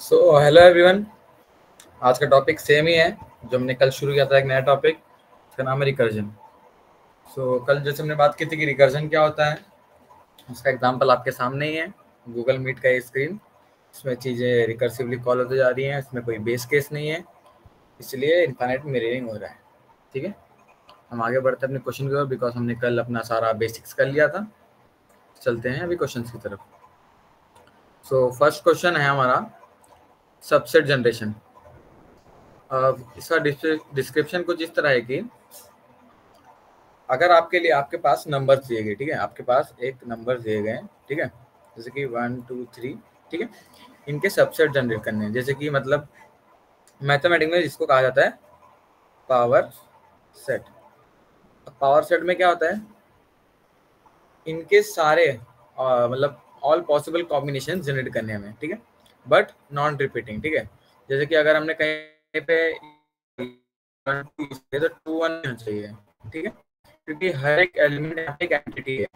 So hello everyone. आज का topic same ही है जो हमने कल शुरू किया था, एक नया टॉपिक। उसका नाम है रिकर्जन। कल जैसे हमने बात की थी कि रिकर्जन क्या होता है, उसका एग्जांपल आपके सामने ही है। गूगल मीट का ये स्क्रीन, इसमें चीज़ें रिकर्सिवली कॉल होती जा रही हैं, इसमें कोई बेस केस नहीं है, इसलिए इनफाइनाइट मिररिंग हो रहा है। ठीक है, हम आगे बढ़ते हैं अपने क्वेश्चन की ओर, बिकॉज हमने कल अपना सारा बेसिक्स कर लिया था। चलते हैं अभी क्वेश्चन की तरफ। फर्स्ट क्वेश्चन है हमारा सबसेट जनरेशन। इसका डिस्क्रिप्शन कुछ इस तरह है कि अगर आपके लिए आपके पास नंबर दिए गए, ठीक है, आपके पास एक नंबर दिए गए, ठीक है, जैसे कि 1 2 3, ठीक है, इनके सबसेट जनरेट करने हैं। जैसे कि मतलब मैथमेटिक्स में जिसको कहा जाता है पावर सेट। पावर सेट में क्या होता है, इनके सारे मतलब ऑल पॉसिबल कॉम्बिनेशन जनरेट करने हमें, ठीक है, बट नॉन रिपीटिंग। ठीक है, जैसे कि अगर हमने कहीं पे 1 2 तो 2 1 होना चाहिए, ठीक है, क्योंकि हर एक एलिमेंट यहाँ पे एक एंटिटी है।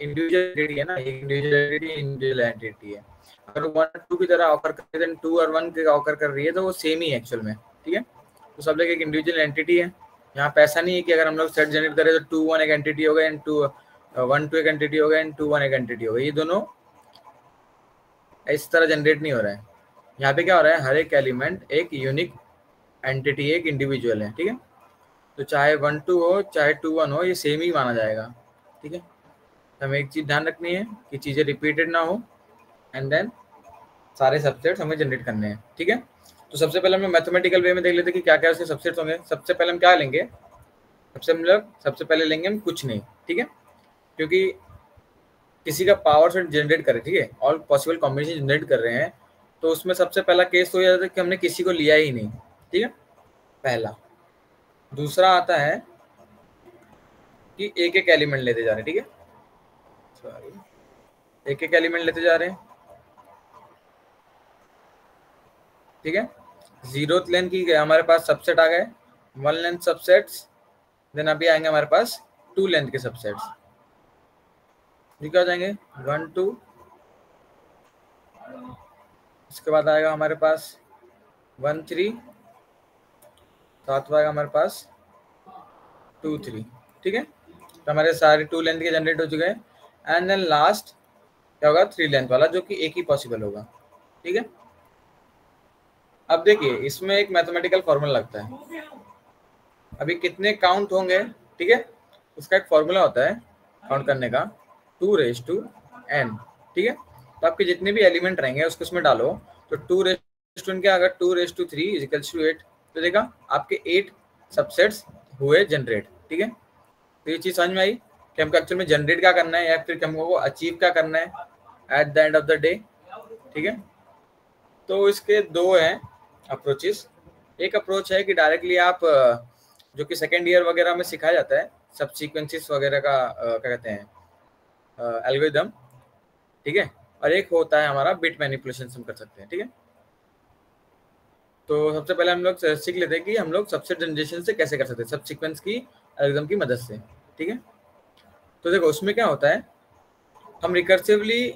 इंडिविजुअल है ना, इंडिविजुअल एंटिटी है। अगर 1 2 की तरह ऑकर कर रही है, 2 और 1 के ऑकर कर रही है, तो वो सेम ही है एक्चुअल में। ठीक है, तो सब लोग एक इंडिविजुअल एंटिटी है। यहाँ पे ऐसा नहीं है कि अगर हम लोग सेट जनरेट करें तो 2 1 एक एंटिटी हो गया एंड 1 2 एक एंटिटी हो गया एंड 2 1 एक एंटिटी हो गया। ये दोनों इस तरह जनरेट नहीं हो रहा है। यहाँ पे क्या हो रहा है, हर एक एलिमेंट एक यूनिक एंटिटी, एक इंडिविजुअल है। ठीक है, तो चाहे 1 2 हो चाहे 2 1 हो, ये सेम ही माना जाएगा। ठीक है, हमें एक चीज़ ध्यान रखनी है कि चीज़ें रिपीटेड ना हो, एंड देन सारे सबसेट्स हमें जनरेट करने हैं। ठीक है, तो सबसे पहले हम लोग मैथमेटिकल वे में देख लेते हैं कि क्या क्या उसके सबसेट्स होंगे। सबसे पहले हम क्या लेंगे, सबसे पहले लेंगे हम कुछ नहीं। ठीक है, क्योंकि किसी का पावर सेट जनरेट करें, ठीक है, ऑल पॉसिबल कॉम्बिनेशन जनरेट कर रहे हैं, तो उसमें सबसे पहला केस तो ये आता है कि हमने किसी को लिया ही नहीं। ठीक है, पहला। दूसरा आता है कि एक एक एलिमेंट लेते जा रहे हैं। ठीक है, सॉरी, एक एक एलिमेंट लेते जा रहे हैं। ठीक है, जीरोथ लेंथ की हमारे पास सबसेट आ गए, 1 लेंथ सबसेट्स। देन अभी आएंगे हमारे पास 2 लेंथ के सबसेट्स। ये क्या हो जाएंगे, 1 2। इसके बाद आएगा हमारे पास 1 3, साथ में आएगा हमारे पास 2 3। ठीक है, तो हमारे सारे 2 लेंथ के जनरेट हो चुके हैं। एंड देन लास्ट क्या होगा, 3 लेंथ वाला, जो कि एक ही पॉसिबल होगा। ठीक है, अब देखिए इसमें एक मैथमेटिकल फॉर्मूला लगता है। अभी कितने काउंट होंगे, ठीक है, उसका एक फॉर्मूला होता है काउंट करने का, 2n। ठीक है, तो आपके जितने भी एलिमेंट रहेंगे उसको उसमें डालो, तो 2n क्या, अगर 2 3 इजिकल्स टू 8, तो देखा आपके 8 सबसेट्स हुए जनरेट। ठीक है, तो ये चीज़ समझ में आई कि हमको एक्चुअल में जनरेट क्या करना है या फिर हमको अचीव क्या करना है at the end of the day. ठीक है, तो इसके दो हैं अप्रोचेस। एक अप्रोच है कि डायरेक्टली आप जो कि सेकेंड ईयर वगैरह में सिखाया जाता है, सब सीक्वेंसेस वगैरह का क्या कहते हैं, एल्गोरिदम। ठीक है, और एक होता है हमारा बिट मैनिपुलेशन हम कर सकते हैं। ठीक है, तो सबसे पहले हम लोग सीख लेते हैं कि हम लोग सबसेट जनरेशन से कैसे कर सकते हैं, सब सीक्वेंस की एल्गोरिदम की मदद से। ठीक है, तो देखो उसमें क्या होता है, हम रिकर्सिवली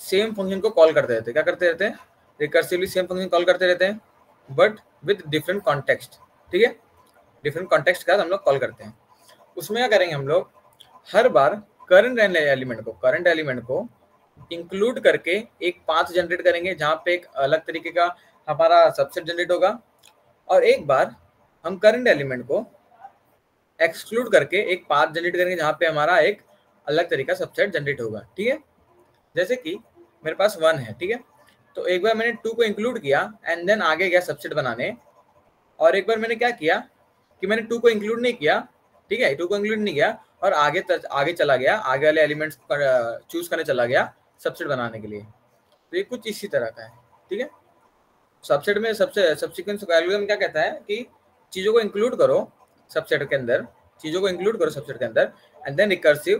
सेम फंक्शन को कॉल करते रहते हैं। क्या करते रहते हैं, रिकर्सिवली सेम फंक्शन कॉल करते रहते हैं, बट विद डिफरेंट कॉन्टेक्स्ट। ठीक है, डिफरेंट कॉन्टेक्स्ट के साथ हम लोग कॉल करते हैं। उसमें क्या करेंगे, हम लोग हर बार करंट एलिमेंट को इंक्लूड करके एक पाथ जनरेट करेंगे, जहाँ पे एक अलग तरीके का हमारा सबसेट जनरेट होगा, और एक बार हम करंट एलिमेंट को एक्सक्लूड करके एक पाथ जनरेट करेंगे, जहाँ पे हमारा एक अलग तरीका सबसेट जनरेट होगा। ठीक है, जैसे कि मेरे पास 1 है, ठीक है, तो एक बार मैंने 2 को इंक्लूड किया एंड देन आगे गया सबसेट बनाने, और एक बार मैंने क्या किया कि मैंने 2 को इंक्लूड नहीं किया, ठीक है, 2 को इंक्लूड नहीं किया, और आगे चला गया, आगे वाले एलिमेंट्स चूज करने चला गया सबसेट बनाने के लिए। तो ये कुछ इसी तरह का है। ठीक है, सबसेट में सबसे सब्सिक्वेंस एल्गोरिथम क्या कहता है कि चीज़ों को इंक्लूड करो सबसेट के अंदर, चीज़ों को इंक्लूड करो सबसेट के अंदर, एंड देन रिकर्सिव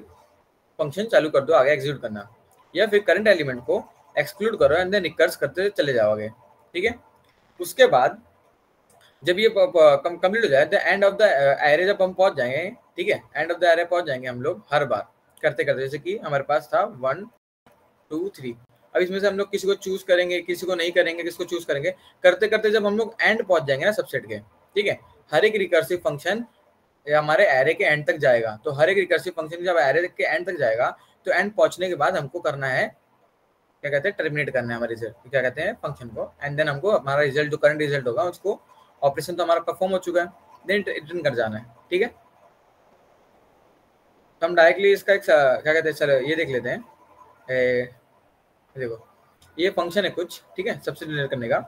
फंक्शन चालू कर दो आगे एग्जीक्यूट करना, या फिर करंट एलिमेंट को एक्सक्लूड करो एंड देन रिकर्स करते चले जाओगे। ठीक है, उसके बाद जब ये कंप्लीट हो जाए, the end of the array जब हम पहुंच जाएंगे, ठीक है, एंड ऑफ द एरे पहुंच जाएंगे हम लोग हर बार करते करते। जैसे कि हमारे पास था 1 2 3। अब इसमें से हम लोग किसी को चूज करेंगे, किसी को नहीं करेंगे, किसको चूज करेंगे, करते करते जब हम लोग एंड पहुंच जाएंगे ना सबसेट के, ठीक है, हर एक रिकर्सिव फंक्शन हमारे एरे के एंड तक जाएगा। तो हर एक रिकर्सिव फंक्शन जब एरे के एंड तक जाएगा तो एंड पहुंचने के बाद हमको करना है, क्या कहते हैं, टर्मिनेट करना है हमारे रिजल्ट, क्या कहते हैं, फंक्शन को। एंड देन हमको हमारा रिजल्ट जो करंट रिजल्ट होगा उसको, ऑपरेशन तो हमारा परफॉर्म हो चुका है, देन रिटर्न कर जाना है, ठीक है। तो हम डायरेक्टली इसका एक क्या कहते हैं, सर ये देख लेते हैं। देखो ये फंक्शन है कुछ, ठीक है, सबसे जनरेट करने का,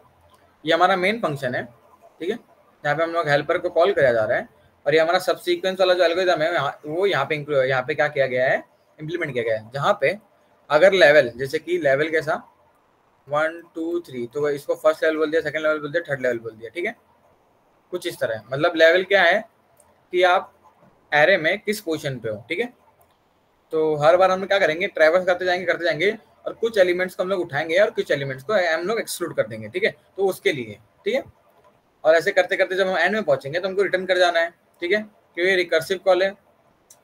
ये हमारा मेन फंक्शन है, ठीक है। यहाँ पे हम लोग हेल्पर को कॉल किया जा रहा है, और ये हमारा सब सीक्वेंस वाला जो एल्गोरिथम है वो यहाँ पे क्या किया गया है, इम्प्लीमेंट किया गया है, जहाँ पे अगर लेवल, जैसे कि लेवल कैसा 1 2 3, तो इसको फर्स्ट लेवल बोल दिया, सेकंड लेवल बोल दिया, थर्ड लेवल बोल दिया, ठीक है, कुछ इस तरह। मतलब लेवल क्या है कि आप एरे में किस पोजीशन पे हो, ठीक है। तो हर बार हम क्या करेंगे, ट्रैवर्स करते जाएंगे और कुछ एलिमेंट्स को हम लोग उठाएंगे और कुछ एलिमेंट्स को हम लोग एक्सक्लूड कर देंगे, ठीक है, तो उसके लिए, ठीक है। और ऐसे करते करते जब हम एंड में पहुंचेंगे तो हमको रिटर्न कर जाना है, ठीक है, क्योंकि रिकर्सिव कॉल है,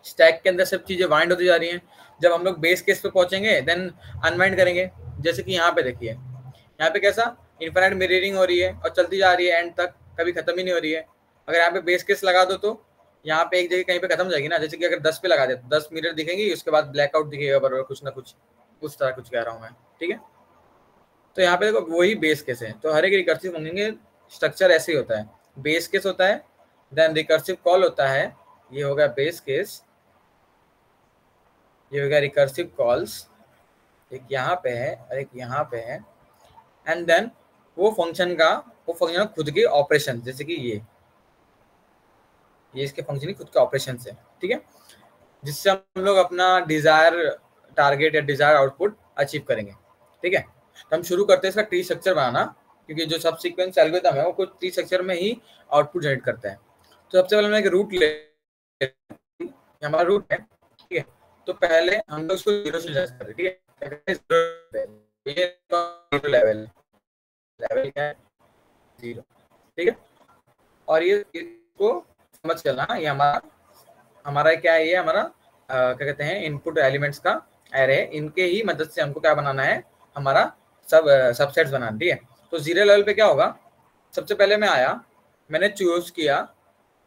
स्टैक के अंदर सब चीजें वाइंड होती जा रही हैं। जब हम लोग बेस केस पे पहुंचेंगे देन अनवाइंड करेंगे। जैसे कि यहाँ पे देखिए, यहाँ पे कैसा इनफाइनाइट मिररिंग हो रही है और चलती जा रही है एंड तक, कभी खत्म ही नहीं हो रही है। अगर यहाँ पे बेस केस लगा दो तो यहाँ पे एक जगह कहीं पे खत्म हो जाएगी ना, जैसे कि अगर 10 पे लगा दे तो 10 मिरर दिखेंगी, उसके बाद ब्लैकआउट दिखेगा बराबर, कुछ ना कुछ उस तरह कुछ कह रहा हूँ मैं, ठीक है। तो यहाँ पे देखो वही बेस केस है। तो हर एक रिकर्सिव फंक्शन के स्ट्रक्चर ऐसे ही होता है, बेस केस होता है, देन रिकर्सिव कॉल होता है, ये हो गया बेस केस, ये हो गया रिकर्सिव कॉल्स, एक यहाँ पे है और एक यहाँ पे है, एंड देन वो फंक्शन का खुद के ऑपरेशन, जैसे कि ये इसके फंक्शन की खुद के ऑपरेशन है, ठीक है, जिससे हम लोग अपना डिजायर टारगेट या डिजायर आउटपुट अचीव करेंगे, ठीक है। तो हम शुरू करते हैं इसका ट्री स्ट्रक्चर बनाना, क्योंकि जो सब सीक्वेंस एल्गोरिथम है वो कुछ ट्री स्ट्रक्चर में ही आउटपुट जनरेट करता है। तो सबसे पहले मैं एक रूट ले, हमारा रूट है, ठीक है। तो पहले हम लोग इसको 0 से स्टार्ट करें, ठीक है, ये लेवल क्या है 0, ठीक है। और ये इसको समझ चलना, ये हमारा क्या है, ये हमारा क्या कहते हैं, इनपुट एलिमेंट्स का एरे, इनके ही मदद से हमको क्या बनाना है, हमारा सबसेट्स बनाना, ठीक है। तो 0 लेवल पे क्या होगा, सबसे पहले मैं आया, मैंने चूज किया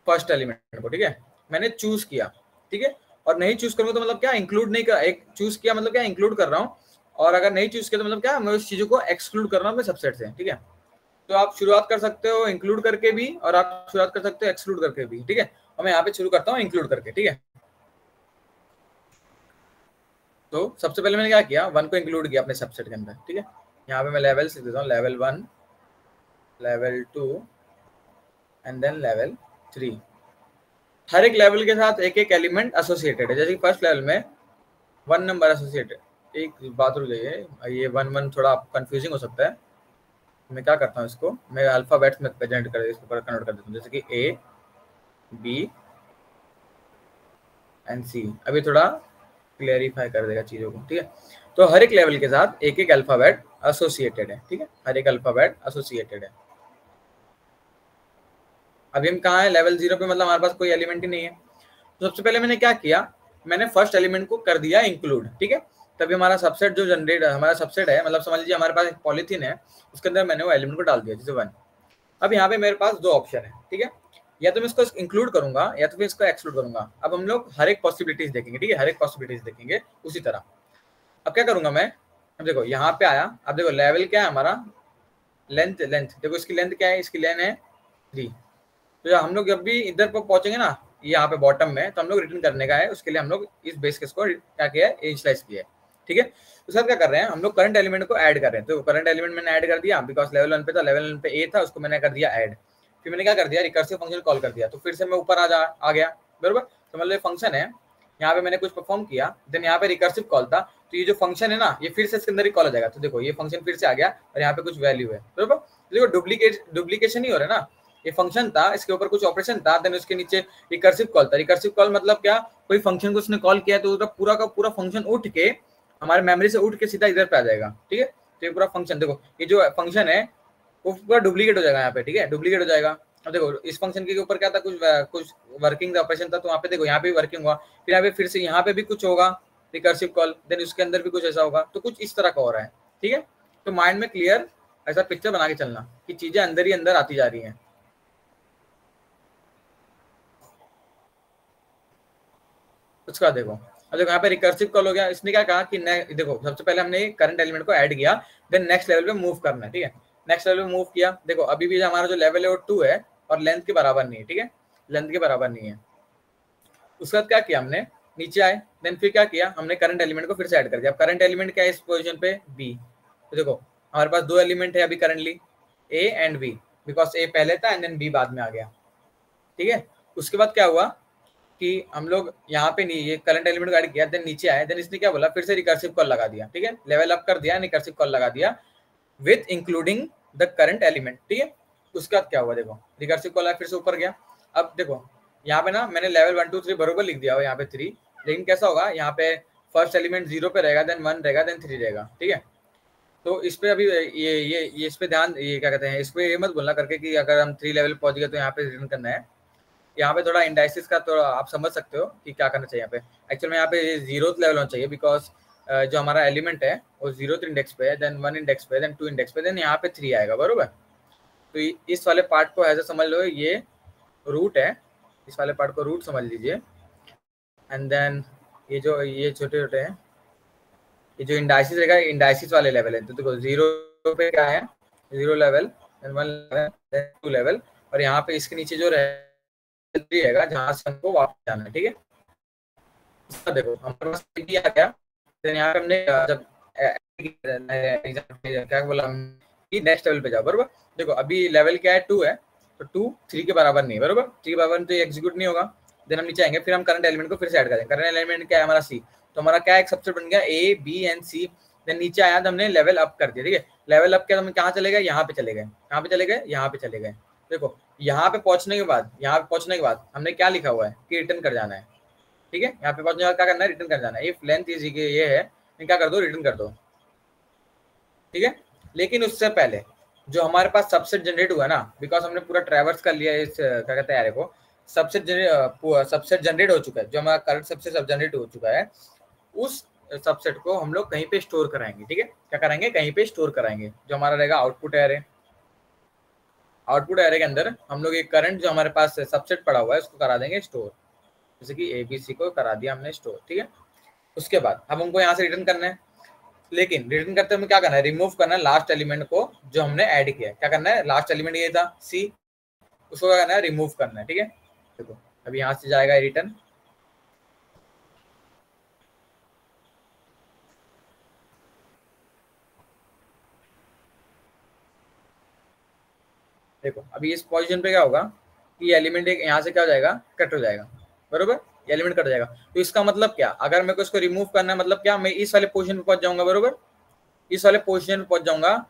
फर्स्ट एलिमेंट को, ठीक है, मैंने चूज किया, ठीक है। और नहीं चूज करूंगा तो मतलब क्या, इंक्लूड नहीं कर, एक चूज किया मतलब क्या, इंक्लूड कर रहा हूँ, और अगर नहीं चूज किया तो मतलब क्या, मैं उस चीजों को एक्सक्लूड कर रहा हूँ अपने सबसेट से, ठीक है। तो आप शुरुआत कर सकते हो इंक्लूड करके भी, और आप शुरुआत कर सकते हो एक्सक्लूड करके भी, ठीक है। और मैं यहाँ पे शुरू करता हूँ इंक्लूड करके, ठीक है। तो सबसे पहले मैंने क्या किया, 1 को इंक्लूड किया अपने सबसेट के अंदर, ठीक है। यहाँ पे मैं लेवल से देता हूँ, level 1, level 2 and then level 3। हर एक लेवल के साथ एक एक एलिमेंट एसोसिएटेड है, जैसे कि फर्स्ट लेवल में 1 नंबर एसोसिएटेड। एक बात रुक जाइए, ये 1 1 थोड़ा कंफ्यूजिंग हो सकता है, मैं क्या करता हूँ, इसको मैं अल्फाबेट्स में प्रेजेंट कर, इसको कन्वर्ट कर देता हूँ, जैसे कि ए बी एंड सी। अभी थोड़ा क्लेरिफाई कर देगा चीज़ों को, ठीक है। तो हर एक लेवल के साथ एक एक अल्फाबेट एसोसिएटेड है, ठीक है, हर एक अल्फाबेट एसोसिएटेड है। अभी हम कहाँ है, लेवल 0 पे, मतलब हमारे पास कोई एलिमेंट ही नहीं है। तो सबसे पहले मैंने क्या किया, मैंने फर्स्ट एलिमेंट को कर दिया इंक्लूड, ठीक है। तभी हमारा सबसेट जो जनरेट, हमारा सबसेट है, मतलब समझ लीजिए हमारे पास एक पॉलीथीन है, उसके अंदर मैंने वो एलिमेंट को डाल दिया, जैसे 1। अब यहाँ पे मेरे पास 2 ऑप्शन है, ठीक है, या तो मैं इसको इंक्लूड करूंगा या तो फिर इसको एक्सक्लूड करूंगा। अब हम लोग हर एक पॉसिबिलिटीज देखेंगे, ठीक है, हर एक पॉसिबिलिटीज देखेंगे उसी तरह। अब क्या करूंगा मैं, अब देखो यहाँ पे आया, अब देखो लेवल क्या है हमारा, लेंथ देखो इसकी लेंथ क्या है, इसकी लेंथ है 3। तो हम लोग जब भी इधर पर पहुंचेंगे ना, यहाँ पे बॉटम में, तो हम लोग रिटर्न करने का है, उसके लिए हम लोग इस बेस केस को क्या किया है, इनिशियलाइज किया है, ठीक है। तो सर क्या कर रहे हैं, हम लोग करंट एलिमेंट को ऐड कर रहे हैं। तो करंट एलिमेंट मैंने ऐड कर दिया, बिकॉज लेवल 1 पे था, लेवल 1 पे ए था, उसको मैंने कर दिया ऐड। फिर मैंने क्या कर दिया, रिकर्सिव फंक्शन कॉल कर दिया, तो फिर से मैं ऊपर आ गया, बरोबर। तो मतलब फंक्शन है, यहाँ पे मैंने कुछ परफॉर्म किया, देन यहाँ पे रिकर्सिव कॉल था, तो ये जो फंक्शन है ना, ये फिर से इसके अंदर ही कॉल आ जाएगा। तो देखो ये फंक्शन फिर से आ गया और यहाँ पे कुछ वैल्यू है, बरोबर। देखो डुप्लीकेशन ही हो रहा है ना, ये फंक्शन था, इसके ऊपर कुछ ऑपरेशन था, देन उसके नीचे रिकर्सिव कॉल था। रिकर्सिव कॉल मतलब क्या, कोई फंक्शन को उसने कॉल किया तो उसका पूरा का पूरा फंक्शन उठ के हमारे मेमोरी से उठ के सीधा इधर पे आ जाएगा, ठीक है। तो ये पूरा फंक्शन देखो, ये जो फंक्शन है वो पूरा डुप्लीकेट हो जाएगा यहाँ पे, ठीक है, डुप्लीकेट हो जाएगा। अब देखो इस फंक्शन के ऊपर क्या था, कुछ वर्किंग ऑपरेशन था, तो वहाँ पे देखो यहाँ पे वर्किंग हुआ, फिर यहाँ पे फिर से यहाँ पे भी कुछ होगा, रिकर्सिव कॉल, देन उसके अंदर भी कुछ ऐसा होगा, तो कुछ इस तरह का हो रहा है, ठीक है। तो माइंड में क्लियर ऐसा पिक्चर बना के चलना कि चीजें अंदर ही अंदर आती जा रही हैं। उसका देखो, अब देखो यहाँ पे रिकर्सिव कॉल हो गया, इसने क्या कहा कि देखो सबसे पहले हमने करंट एलिमेंट को ऐड किया, देन नेक्स्ट लेवल पे मूव करना है, ठीक है। नेक्स्ट लेवल पे मूव किया, देखो अभी भी हमारा जो लेवल है वो 2 है और लेंथ के बराबर नहीं है, ठीक है, लेंथ के बराबर नहीं है। उसके बाद क्या किया हमने, नीचे आए, देन फिर क्या किया हमने करंट एलिमेंट को फिर से ऐड कर दिया। अब करंट एलिमेंट क्या है इस पोजीशन पे, बी। तो देखो हमारे पास 2 एलिमेंट है अभी currently, A and B, because A पहले था एंड देन बी बाद में आ गया, ठीक है। उसके बाद क्या हुआ कि हम लोग यहाँ पे नहीं, ये करंट एलिमेंट को ऐड किया, देन नीचे आए, देन इसने क्या बोला, फिर से रिकर्सिव कॉल लगा दिया, ठीक है, लेवल अप कर दिया, रिकर्सिव कॉल लगा दिया with including the current element, ठीक है। उसके बाद क्या हुआ, देखो रिकर्सिव कॉल फिर से ऊपर गया। अब देखो यहाँ पे ना मैंने लेवल 1 2 3 बरोबर लिख दिया हो यहाँ पे 3, लेकिन कैसा होगा यहाँ पे फर्स्ट एलिमेंट 0 पे रहेगा, देन 1 रहेगा, देन 3 रहेगा, ठीक है। तो इस पे अभी ये इस पे ध्यान, ये क्या कहते हैं, इस पे ये मत बोलना करके कि अगर हम 3 लेवल पहुंच गए तो यहाँ पे रिटर्न करना है। यहाँ पे थोड़ा इंडाइसिस का तो आप समझ सकते हो कि क्या करना चाहिए। यहाँ पे एक्चुअल में यहाँ पे 0th लेवल होना चाहिए, बिकॉज जो हमारा एलिमेंट है वो 0th इंडेक्स पे है, देन 1 इंडेक्स पे, देन 2 इंडेक्स पे, देन यहाँ पे 3 आएगा, बरोबर। तो इस वाले पार्ट को ऐसा समझ लो ये रूट है, इस वाले पार्ट को रूट समझ लीजिए। एंड देन ये जो ये छोटे छोटे हैं, ये जो इंडाइसिस रहेगा, इंडाइसिस वाले लेवल है। तो देखो 0 पे क्या है, 0 level, then 1 level, then 2 level, और यहाँ पे इसके नीचे जो रहेगा जहाँ से हमको वापस जाना है, ठीक है। देखो हमारे पास भी आ गया, देन यहाँ पे हमने जब क्या बोला कि नेक्स्ट लेवल पे जाओ, बरोबर। देखो अभी लेवल क्या है, 2 है, तो 2 3 के बराबर नहीं है, बरोबर, 3 के बराबर तो एग्जीक्यूट नहीं होगा। देन हम नीचे आएंगे, फिर हम करंट एलिमेंट को फिर से ऐड करेंगे। करंट एलिमेंट क्या है हमारा सी, तो हमारा क्या एक सबसेट बन गया A B and C. Then नीचे आया तो हमने लेवल अप कर दिया, ठीक है। लेवल अप किया तो हम कहाँ चले गए, यहाँ पे चले गए, कहाँ पे चले गए, यहाँ पे चले गए। देखो यहाँ पे पहुंचने के बाद, यहाँ पे पहुंचने के बाद हमने क्या लिखा हुआ है कि रिटर्न कर जाना है, ठीक है। यहाँ पे पहुंचने के बाद क्या करना है, रिटर्न कर जाना है। इफ लेंथ इज ये है, क्या कर दो, रिटर्न कर दो, ठीक है। लेकिन उससे पहले जो हमारे पास सबसेट जनरेट हुआ ना, बिकॉज हमने पूरा ट्रैवर्स कर लिया इस क्या कहते हैं को, सबसेट जनरेट हो चुका है, जो हमारा करंट सबसेट सब जनरेट हो चुका है, उस सबसेट को हम लोग कहीं पे स्टोर कराएंगे, ठीक है। क्या कराएंगे, कहीं पे स्टोर कराएंगे, जो हमारा रहेगा आउटपुट एरे। आउटपुट एरे के अंदर हम लोग एक करंट जो हमारे पास सबसेट पड़ा हुआ है उसको करा देंगे स्टोर, जैसे कि ABC को करा दिया हमने स्टोर, ठीक है। उसके बाद अब हमको यहाँ से रिटर्न करना है, लेकिन रिटर्न करते हुए क्या करना है, रिमूव करना है लास्ट एलिमेंट को जो हमने ऐड किया है। क्या करना है, लास्ट एलिमेंट ये था C, उसको क्या करना है, रिमूव करना है, ठीक है। देखो अभी यहाँ से जाएगा रिटर्न, देखो अभी इस पोजीशन पे क्या होगा कि एलिमेंट एक यहाँ से क्या हो जाएगा, कट हो जाएगा, बरोबर, एलिमेंट कट जाएगा। तो इसका मतलब क्या, अगर मेरे को इसको रिमूव करना है, मतलब क्या, मैं इस वाले पोजीशन पे पहुंच जाऊंगा, बरोबर, इस वाले पोजीशन पे पहुंच जाऊंगा।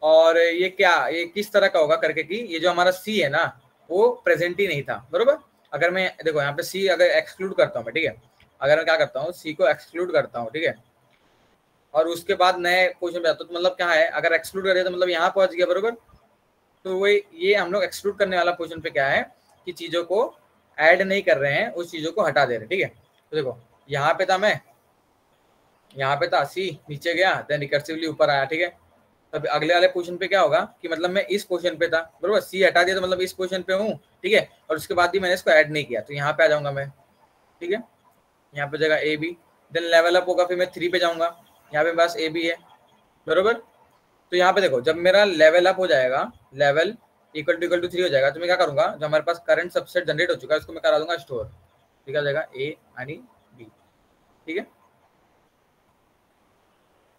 और ये क्या, ये किस तरह का होगा करके कि ये जो हमारा C है ना वो प्रेजेंट ही नहीं था, बरोबर। अगर मैं देखो यहाँ पे C अगर एक्सक्लूड करता हूँ मैं, ठीक है, अगर मैं क्या करता हूँ C को एक्सक्लूड करता हूँ, ठीक है, और उसके बाद नए पोजीशन पे आता हूँ, तो मतलब क्या है, अगर एक्सक्लूड करे तो मतलब यहाँ पहुंच गया, बरोबर। तो वही ये हम लोग एक्सक्लूड करने वाला पोजीशन पे क्या है कि चीजों को ऐड नहीं कर रहे हैं, उस चीजों को हटा दे रहे हैं, ठीक है। तो देखो यहाँ पे था मैं, यहाँ पे था C, नीचे गया, देन रिकर्सिवली ऊपर आया, ठीक है। तब अगले वाले पोजीशन पे क्या होगा कि मतलब मैं इस पोजीशन पे था, बरोबर, C हटा दिया तो मतलब इस पोजीशन पे हूँ, ठीक है, और उसके बाद भी मैंने इसको ऐड नहीं किया, तो यहाँ पे आ जाऊंगा मैं, ठीक है। यहाँ पे जगह AB, देन लेवल अप होगा, फिर मैं 3 पे जाऊंगा, यहाँ पे बस AB है, बरोबर। तो यहाँ पे देखो जब मेरा लेवल अप हो जाएगा, लेवल इक्वल टू 3 हो जाएगा, तो मैं क्या करूंगा, जो हमारे पास करंट सबसेट जनरेट हो चुका है उसको मैं करा दूंगा स्टोर, ठीक है, जाएगा A यानी B, ठीक है,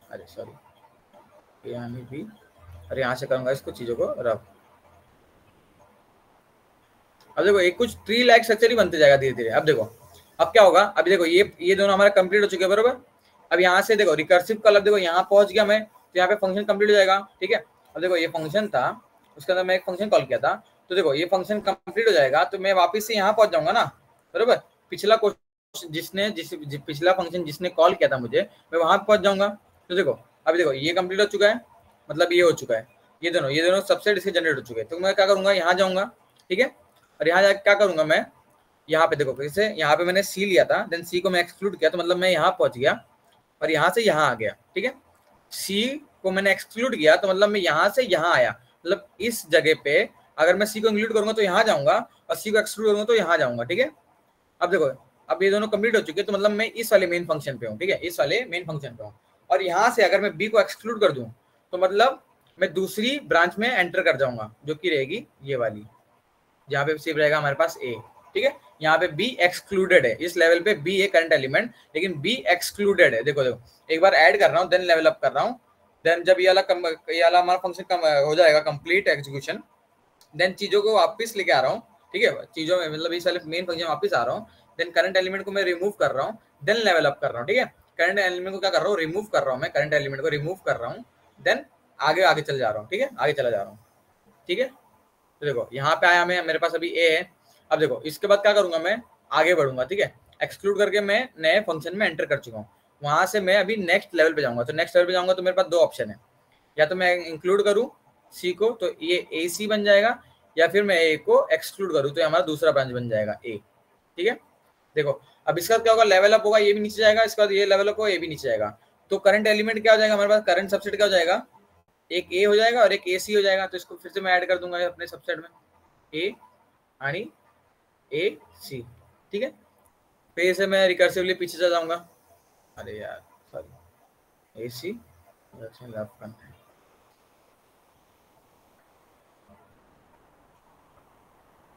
अरे सॉरी, A यानी B, और यहाँ से करूंगा इसको चीजों को रब। अब देखो एक कुछ ट्री लाइक स्ट्रक्चर ही बनते जाएगा धीरे धीरे। अब देखो अब क्या होगा, अभी देखो ये दोनों हमारा कंप्लीट हो चुके हैं, बरोबर। अब यहाँ से देखो रिकर्सिव कॉल, अब देखो यहाँ पहुंच गया मैं, तो यहाँ पे फंक्शन कंप्लीट हो जाएगा, ठीक है। अब देखो ये फंक्शन था, उसके अंदर मैं एक फंक्शन कॉल किया था, तो देखो ये फंक्शन कंप्लीट हो जाएगा तो मैं वापस से यहाँ पहुंच जाऊंगा ना, बरोबर। पिछला क्वेश्चन पिछला फंक्शन जिसने कॉल किया था मुझे, मैं वहां पहुंच जाऊंगा। तो देखो अभी देखो ये कंप्लीट हो चुका है, मतलब ये हो चुका है, ये दोनों सबसेट इसके जनरेट हो चुके हैं। तो मैं क्या करूंगा, यहाँ जाऊंगा, ठीक है, और यहाँ जाकर क्या करूंगा मैं, यहाँ पे देखो, जैसे यहाँ पे मैंने सी लिया था, देन सी को मैं एक्सक्लूड किया, तो मतलब मैं यहाँ पहुंच गया और यहाँ से यहाँ आ गया, ठीक है। सी को मैंने एक्सक्लूड किया तो मतलब मैं यहाँ से यहाँ आया, मतलब इस जगह पे अगर मैं सी को इंक्लूड करूंगा तो यहाँ जाऊंगा और सी को एक्सक्लूड करूंगा तो यहाँ जाऊंगा, ठीक है। अब देखो, अब ये दोनों कंप्लीट हो चुके हैं, तो मतलब मैं इस वाले मेन फंक्शन पे हूँ, ठीक है, इस वाले मेन फंक्शन पे हूँ। और यहाँ से अगर मैं बी को एक्सक्लूड कर दूं तो मतलब मैं दूसरी ब्रांच में एंटर कर जाऊंगा, जो कि रहेगी ये वाली, जहाँ पे सिर्फ रहेगा हमारे पास ए, ठीक है। यहाँ पे बी एक्सक्लूडेड है, इस लेवल पे बी है करंट एलिमेंट, लेकिन बी एक्सक्लूडेड है। देखो देखो, एक बार ऐड कर रहा हूँ, देन लेवल अप कर रहा हूँ, देन जब ये वाला हमारा फंक्शन हो जाएगा कंप्लीट एग्जीक्यूशन, देन चीजों को वापस लेके आ रहा हूँ, ठीक है, चीजों में मतलब इस वाले मेन फंक्शन वापस आ रहा हूँ, देन करंट एलिमेंट को मैं रिमूव कर रहा हूँ, देन लेवल अप कर रहा हूँ, ठीक है। करंट एलिमेंट को क्या कर रहा हूँ, रिमूव कर रहा हूँ, मैं करंट एलिमेंट को रिमूव कर रहा हूँ, देन आगे आगे चल जा रहा हूँ, ठीक है, आगे चला जा रहा हूँ, ठीक है। तो देखो यहाँ पे आया मैं, मेरे पास अभी ए है। अब देखो इसके बाद क्या करूंगा, मैं आगे बढ़ूंगा, ठीक है। एक्सक्लूड करके मैं नए फंक्शन में एंटर कर चुका हूँ, वहां से मैं अभी नेक्स्ट लेवल पे जाऊंगा। तो नेक्स्ट लेवल पे जाऊंगा तो मेरे पास दो ऑप्शन है, या तो मैं इंक्लूड करूँ सी को तो ये ए सी बन जाएगा, या फिर मैं ए को एक्सक्लूड करूँ तो ये हमारा दूसरा ब्रांच बन जाएगा ए, ठीक है। देखो अब इसका क्या होगा, लेवल अप होगा, ये भी नीचे जाएगा, इसके बाद ये लेवल अप होगा, ये भी नीचे जाएगा। तो करंट एलिमेंट क्या हो जाएगा हमारे पास, करंट सबसेट क्या हो जाएगा, एक ए हो जाएगा और एक ए सी हो जाएगा। तो इसको फिर से मैं ऐड कर दूंगा अपने सबसेट में, ए आणि ए सी, ठीक है। फिर से मैं रिकर्सिवली पीछे चला जाऊंगा, अरे यार सॉरी, ए सी लेफ्ट करना है।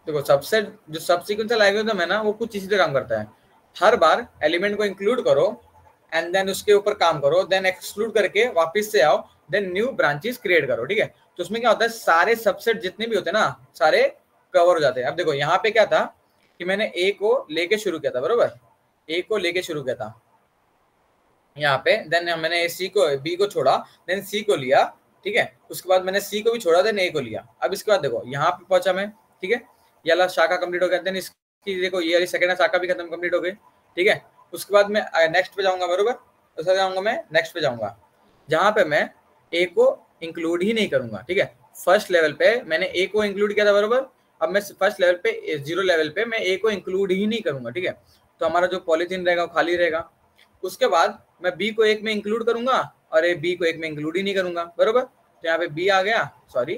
देखो सबसेट जो सबसीक्वेंशियल एल्गोरिथम है ना, वो कुछ इसी तरह काम करता है। हर बार एलिमेंट को इंक्लूड करो एंड देन उसके ऊपर काम करो, देन एक्सक्लूड करके वापस से आओ, देन न्यू ब्रांचेस क्रिएट करो, ठीक है। तो उसमें क्या होता है, सारे सबसेट जितने भी होते हैं ना, सारे कवर हो जाते हैं। अब देखो यहाँ पे क्या था कि मैंने ए को लेके शुरू किया था, बरोबर, ए को लेके शुरू किया था यहाँ पे, देन मैंने सी को बी को छोड़ा, देन सी को लिया, ठीक है। उसके बाद मैंने सी को भी छोड़ा, देन ए को लिया। अब इसके बाद देखो यहाँ पे पहुंचा मैं, ठीक है, ये वाला शाखा कंप्लीट हो गया, देन इसकी देखो ये वाली सेकंड शाखा भी खत्म कंप्लीट हो गई, ठीक है। उसके बाद मैं नेक्स्ट पे जाऊंगा, बरोबर, उसके जाऊंगा मैं नेक्स्ट पे जाऊंगा, जहां पे मैं ए को इंक्लूड ही नहीं करूंगा, ठीक है। फर्स्ट लेवल पे मैंने ए को इंक्लूड किया था, बरोबर, अब मैं फर्स्ट लेवल पे जीरो लेवल पे मैं ए को इंक्लूड ही नहीं करूंगा, ठीक है। तो हमारा जो पॉलीथीन रहेगा वो खाली रहेगा। उसके बाद मैं बी को एक में इंक्लूड करूंगा और ए बी को एक में इंक्लूड ही नहीं करूंगा, बरोबर। तो यहाँ पे बी आ गया, सॉरी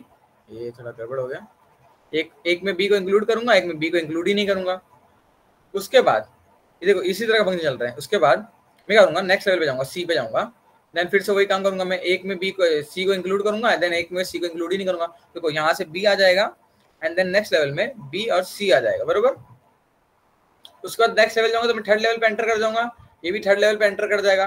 ये थोड़ा गड़बड़ हो गया, एक में बी को इंक्लूड करूंगा, एक में बी को इंक्लूड ही नहीं करूंगा। उसके बाद ये देखो इसी तरह का फंक्शन चल रहा है। उसके बाद मैं क्या करूंगा, नेक्स्ट लेवल पे जाऊंगा, सी पे जाऊंगा, देन फिर से वही काम करूंगा, मैं एक में बी को सी को इंक्लूड करूंगा, देन एक में सी को इंक्लूड ही नहीं करूंगा। देखो यहाँ से बी आ जाएगा एंड देन नेक्स्ट लेवल में बी और सी आ जाएगा, बरोबर। उसके बाद नेक्स्ट लेवल जाऊंगा तो मैं थर्ड लेवल पे एंटर कर जाऊंगा, ये भी थर्ड लेवल पे एंटर कर जाएगा।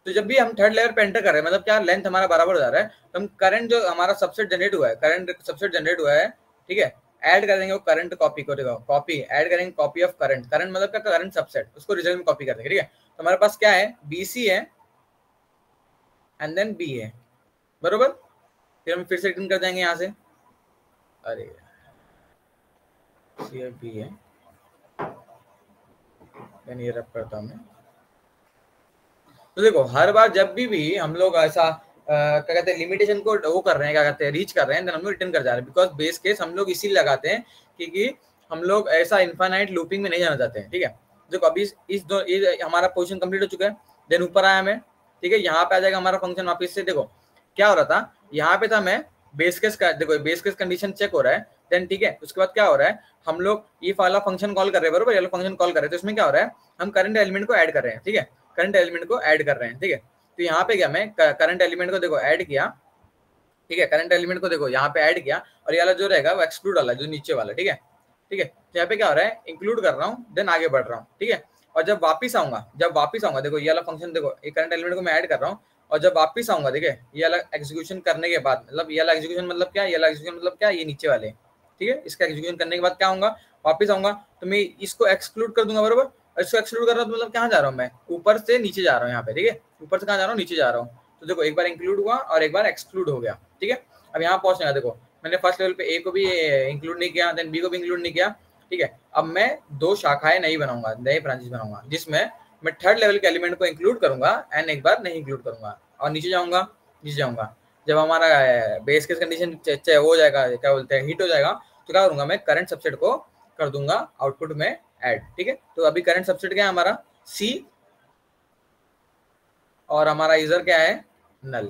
तो जब भी हम थर्ड लेवल पे एंटर कर रहे हैं, मतलब क्या लेंथ हमारा बराबर हो जा रहा है, तो हम करंट जो हमारा सबसेट जनरेट हुआ है, करंट सबसेट जनरेट हुआ है, ठीक है, ऐड कर देंगे वो करंट कॉपी को, देखो कॉपी ऐड करेंगे, कॉपी ऑफ करंट, करंट मतलब क्या, करंट सबसेट, उसको रिजल्ट में कॉपी कर देंगे, ठीक है। तो हमारे पास क्या है, बीसी है एंड देन बी है, बरोबर। फिर हम फिर से रिटर्न कर देंगे यहाँ से, अरे सी बी है, देन ये रब करता हूँ मैं। तो देखो हर बार जब भी हम लोग ऐसा क्या कहते हैं लिमिटेशन को वो कर रहे हैं, क्या कहते हैं रीच कर रहे हैं, देन हम लोग रिटर्न कर जा रहे हैं, बिकॉज बेस केस हम लोग इसीलिए लगाते हैं क्योंकि हम लोग ऐसा इनफाइनाइट लूपिंग में नहीं जाना चाहते हैं, ठीक है। देखो अभी ये हमारा पोजीशन कंप्लीट हो चुका है, देन ऊपर आया मैं, ठीक है, यहाँ पे आ जाएगा हमारा फंक्शन वापस से। देखो क्या हो रहा था, यहाँ पे था मैं बेस केस का, देखो बेस केस कंडीशन चेक हो रहा है, देन ठीक है। उसके बाद क्या हो रहा है, हम लोग ये वाला फंक्शन कॉल कर रहे हैं, बरोबर, ये फंक्शन कॉल कर रहे हैं। तो इसमें क्या हो रहा है, हम करंट एलिमेंट को ऐड कर रहे हैं, ठीक है, करंट एलिमेंट को ऐड कर रहे हैं, ठीक है। तो यहाँ पे क्या मैं करंट एलिमेंट को देखो ऐड किया, ठीक है, करंट एलिमेंट को देखो यहाँ पे ऐड किया, और ये वाला जो रहेगा वो एक्सक्लूड वाला जो नीचे वाला, ठीक है, ठीक है। तो यहाँ पे क्या हो रहा है, इंक्लूड कर रहा हूँ, देन आगे बढ़ रहा हूँ, ठीक है। और जब वापिस आऊंगा देखो ये वाला फंक्शन, देखो ये करंट एलिमेंट को मैं ऐड कर रहा हूँ, और जब वापिस आऊंगा, देखिए ये वाला एग्जीक्यूशन करने के बाद, मतलब ये वाला एग्जीक्यूशन मतलब क्या, ये वाला एग्जीक्यूशन मतलब क्या, ये नीचे वाले, ठीक है। इसका एग्जीक्यूशन करने के बाद क्या होगा, वापिस आऊंगा तो मैं इसको एक्सक्लूड कर दूंगा, बरोबर। इसको एक्सक्लूड कर रहा हूँ तो मतलब कहाँ जा रहा हूँ मैं, ऊपर से नीचे जा रहा हूँ यहाँ पे, ठीक है, ऊपर से कहाँ जा रहा हूँ, नीचे जा रहा हूँ। तो देखो एक बार इंक्लूड हुआ और एक बार एक्सक्लूड हो गया, ठीक है। अब यहाँ पहुंचना, देखो मैंने फर्स्ट लेवल पे ए को भी इंक्लूड नहीं किया, देन बी को भी इंक्लूड नहीं किया, ठीक है। अब मैं दो शाखाएं नहीं बनाऊंगा, नए ब्रांचेस बनाऊंगा, जिसमें मैं थर्ड लेवल के एलिमेंट को इंक्लूड करूंगा एंड एक बार नहीं इंक्लूड करूंगा, और नीचे जाऊंगा। जब हमारा बेस केस कंडीशन हो जाएगा, क्या बोलते हैं, हिट हो जाएगा, तो क्या करूंगा मैं, करंट सबसेट को कर दूंगा आउटपुट में ऐड, ठीक है। तो अभी करंट सबसेट क्या है हमारा, सी, और हमारा यूजर क्या है, नल,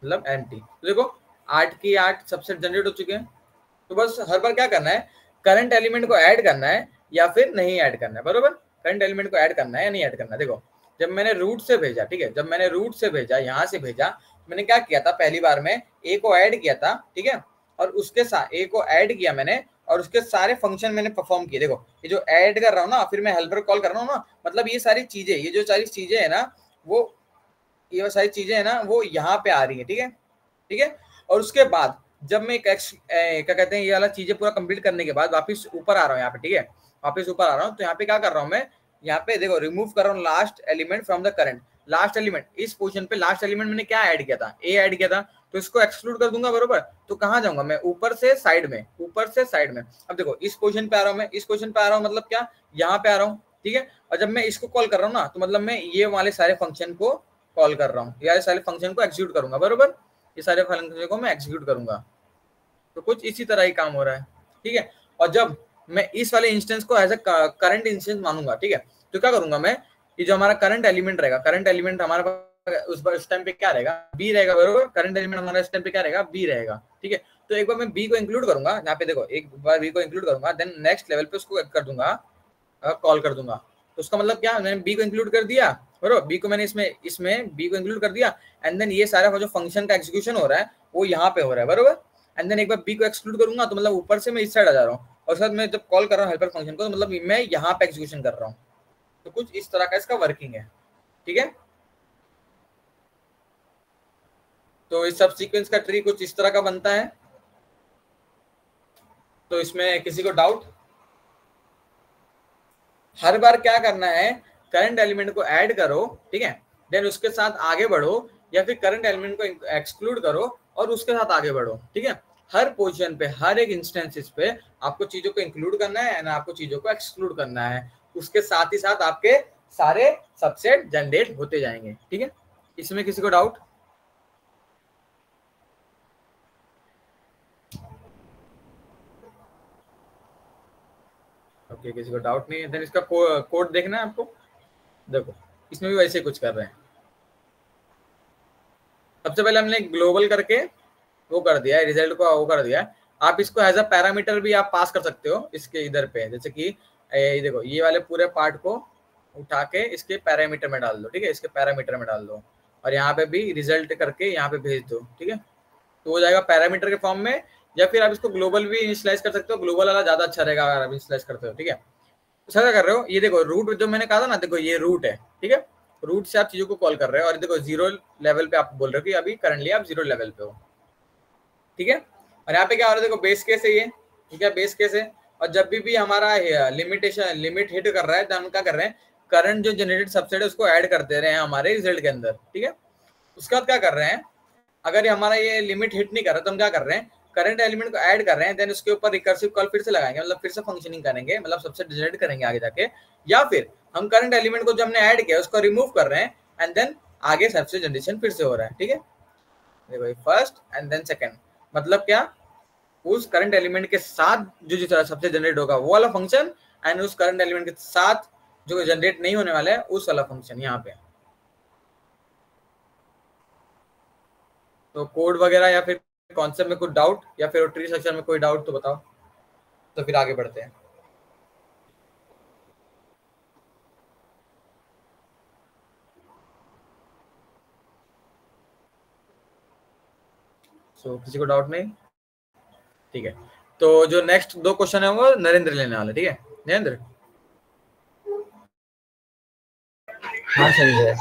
मतलब एम्प्टी। तो देखो 8 की 8 सबसेट जनरेट हो चुके हैं। तो बस हर बार क्या करना है, करंट एलिमेंट को ऐड करना है या फिर नहीं ऐड करना है, बरोबर। करंट एलिमेंट को ऐड करना है या नहीं ऐड करना है। देखो जब मैंने रूट से भेजा, ठीक है, जब मैंने रूट से भेजा, यहाँ से भेजा, मैंने क्या किया था, पहली बार में ए को ऐड किया था, ठीक है, और उसके साथ ए को ऐड किया मैंने, और उसके सारे फंक्शन मैंने परफॉर्म किए। देखो ये जो ऐड कर रहा हूँ ना, फिर मैं हेल्पर कॉल कर रहा हूँ ना, मतलब ये सारी चीजें, ये जो सारी चीजें है ना, वो ये सारी चीजें है ना, वो यहाँ पे आ रही है, ठीक है, ठीक है। और उसके बाद जब मैं क्या कहते हैं, ये वाला चीजें पूरा कंप्लीट करने के बाद वापस ऊपर आ रहा हूँ यहाँ पे, ठीक है, वापस ऊपर आ रहा हूँ, तो यहाँ पे क्या कर रहा हूँ मैं, यहाँ पे देखो रिमूव कर रहा हूँ last element from the current. Last element, इस पोजीशन पे लास्ट एलिमेंट मैंने क्या ऐड किया था, ए ऐड किया था, तो इसको एक्सक्लूड कर दूंगा, बरोबर। तो कहाँ जाऊंगा मैं, ऊपर से साइड में, ऊपर से साइड में। अब देखो इस पोजीशन पे आ रहा हूँ मैं, इस पोजीशन पे आ रहा हूँ, मतलब क्या, यहाँ पे आ रहा हूँ, ठीक है। और जब मैं इसको कॉल कर रहा हूँ ना, तो मतलब मैं ये वाले सारे फंक्शन को कॉल कर रहा हूँ, ये सारे फंक्शन को एक्सिक्यूट करूंगा, बरोबर। ये सारे फंक्शन को मैं एक्सिक्यूट करूंगा। तो कुछ इसी तरह ही काम हो रहा है, ठीक है। और जब मैं इस वाले इंस्टेंस को एज ए करंट इंस्टेंस मानूंगा, ठीक है, तो क्या करूंगा मैं, ये जो हमारा करंट एलिमेंट रहेगा, करंट एलिमेंट हमारे पास उस टाइम पे क्या रहेगा, बी रहेगा, बरोबर। करंट एलिमेंट हमारा इस टाइम पे क्या रहेगा, बी रहेगा, ठीक है। तो एक बार मैं बी को इंक्लूड करूंगा यहाँ पे, देखो एक बार बी को इंक्लूड करूंगा, देन नेक्स्ट लेवल पे उसको कर दूंगा, कॉल कर दूंगा। तो उसका मतलब क्या, मैंने बी को इंक्लूड कर दिया, बरोबर, बी को मैंने इसमें बी को इंक्लूड कर दिया, एंड देन ये सारा जो फंक्शन का एग्जीक्यूशन हो रहा है वो यहाँ पे हो रहा है, बरोबर। एंड देन एक बार बी को एक्सक्लूड करूंगा, तो मतलब ऊपर से मैं इस साइड आ जा रहा हूँ, और साथ में जब कॉल कर रहा हूँ हेल्पर फंक्शन को, तो मतलब मैं यहाँ पे एग्जीक्यूशन कर रहा हूँ। तो कुछ इस तरह का इसका वर्किंग है, ठीक है। तो इस सब सीक्वेंस का ट्री कुछ इस तरह का बनता है। तो इसमें किसी को डाउट, हर बार क्या करना है, करंट एलिमेंट को ऐड करो, ठीक है, देन उसके साथ आगे बढ़ो, या फिर करंट एलिमेंट को एक्सक्लूड करो और उसके साथ आगे बढ़ो, ठीक है। हर पोजीशन पे, हर एक इंस्टेंसेस पे आपको चीजों को इंक्लूड करना है एंड आपको चीजों को एक्सक्लूड करना है। उसके साथ ही साथ आपके सारे सबसेट जनरेट होते जाएंगे, ठीक है। इसमें किसी को डाउट? ओके, किसी को डाउट नहीं है, देन इसका कोड देखना है आपको। देखो इसमें भी वैसे कुछ कर रहे हैं। सबसे पहले हमने ग्लोबल करके वो कर दिया है, रिजल्ट को वो कर दिया है। आप इसको एज अ पैरामीटर भी आप पास कर सकते हो इसके इधर पे, जैसे कि देखो ये वाले पूरे पार्ट को उठा के इसके पैरामीटर में डाल दो, ठीक है, इसके पैरामीटर में डाल दो, और यहाँ पे भी रिजल्ट करके यहाँ पे भेज दो, ठीक है। तो हो जाएगा पैरामीटर के फॉर्म में, या फिर आप इसको ग्लोबल भी इनिशियलाइज कर सकते हो, ग्लोबल वाला ज्यादा अच्छा रहेगा अगर आप इनिशियलाइज करते हो, ठीक है। तो क्या कर रहे हो, ये देखो रूट जो मैंने कहा था ना, देखो ये रूट है, ठीक है, रूट से आप चीजों को कॉल कर रहे हो, और देखो जीरो लेवल पे आप बोल रहे हो कि अभी करंटली आप जीरो लेवल पे हो, ठीक है। और यहाँ पे क्या हो रहा है, देखो बेस केस है ये, ठीक है, बेस केस है। और जब भी हमारा लिमिट हिट कर रहा है, तो हम क्या कर रहे हैं, करंट जो जनरेटेड सबसेट है उसको ऐड कर दे रहे हैं हमारे रिजल्ट के अंदर, ठीक है। उसके बाद क्या कर रहे हैं, अगर ये हमारा ये लिमिट हिट नहीं कर रहा, तो हम क्या कर रहे हैं, करंट एलिमेंट को ऐड कर रहे हैं, देन उसके ऊपर रिकर्सिव कॉल फिर से लगाएंगे, मतलब फिर से फंक्शनिंग करेंगे, मतलब सबसेट जनरेट करेंगे आगे जाके। या फिर हम करंट एलिमेंट को जो हमने ऐड किया उसको रिमूव कर रहे हैं, एंड देन आगे सबसेट जनरेशन फिर से हो रहा है, ठीक है। देखो फर्स्ट एंड देन सेकंड, मतलब क्या, उस करंट एलिमेंट के साथ जो जो सबसे जनरेट होगा वो वाला फंक्शन, एंड उस करंट एलिमेंट के साथ जो जनरेट नहीं होने वाला है उस वाला फंक्शन यहाँ पे। तो कोड वगैरह या फिर कॉन्सेप्ट में कुछ डाउट, या फिर ट्री सेक्शन में कोई डाउट तो बताओ, तो फिर आगे बढ़ते हैं। किसी को डाउट नहीं, ठीक है। तो जो नेक्स्ट 2 क्वेश्चन है वो नरेंद्र लेने वाले, ठीक है, नरेंद्र। हाँ संजय।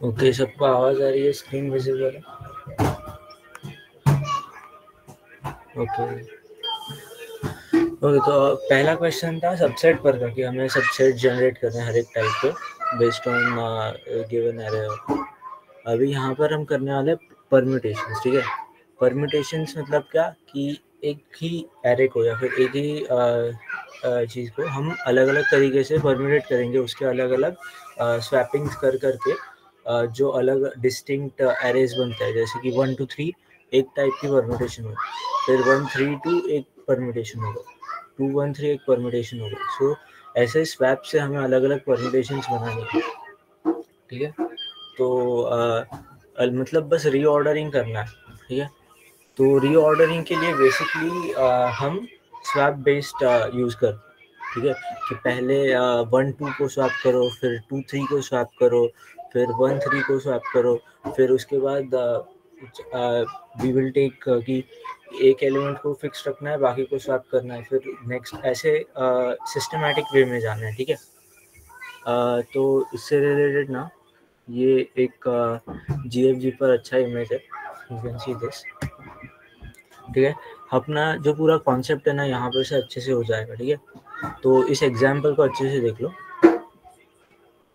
ओके, सबको आवाज आ रही है, स्क्रीन विजिबल है? ओके ओके, तो पहला क्वेश्चन था सबसेट पर का कि हमें सबसेट जनरेट करना है हर एक टाइप पे बेस्ड ऑन गिवन एरे। अभी यहाँ पर हम करने वाले परम्यूटेशंस, ठीक है। परम्यूटेशंस मतलब क्या कि एक ही एरे को या फिर एक ही चीज़ को हम अलग अलग तरीके से परम्यूटेट करेंगे, उसके अलग अलग स्वैपिंग्स कर करके जो अलग डिस्टिंक्ट एरेज बनता है, जैसे कि 1 to 3 एक टाइप की परम्यूटेशन होगी, फिर 1 3 2 एक परम्यूटेशन होगा, 2 1 3 एक परम्यूटेशन होगा। सो ऐसे स्वैप से हमें अलग अलग परम्यूटेशंस बनानी है, ठीक है। तो मतलब बस रीऑर्डरिंग करना है, ठीक है। तो रीऑर्डरिंग के लिए बेसिकली हम स्वैप बेस्ड यूज़ करते हैं, ठीक है। कि पहले 1 2 को स्वैप करो, फिर 2 3 को स्वैप करो, फिर 1 3 को स्वैप करो, फिर उसके बाद वी विल टेक कि एक एलिमेंट को फिक्स रखना है, बाकी को स्वैप करना है, फिर नेक्स्ट ऐसे सिस्टमैटिक वे में जाना है, ठीक है। तो इससे रिलेटेड ना ये एक GFG पर अच्छा इमेज है, यू कैन सी दिस, ठीक है। अपना जो पूरा कॉन्सेप्ट है ना यहाँ पर से अच्छे से हो जाएगा, ठीक है। तो इस एग्जाम्पल को अच्छे से देख लो।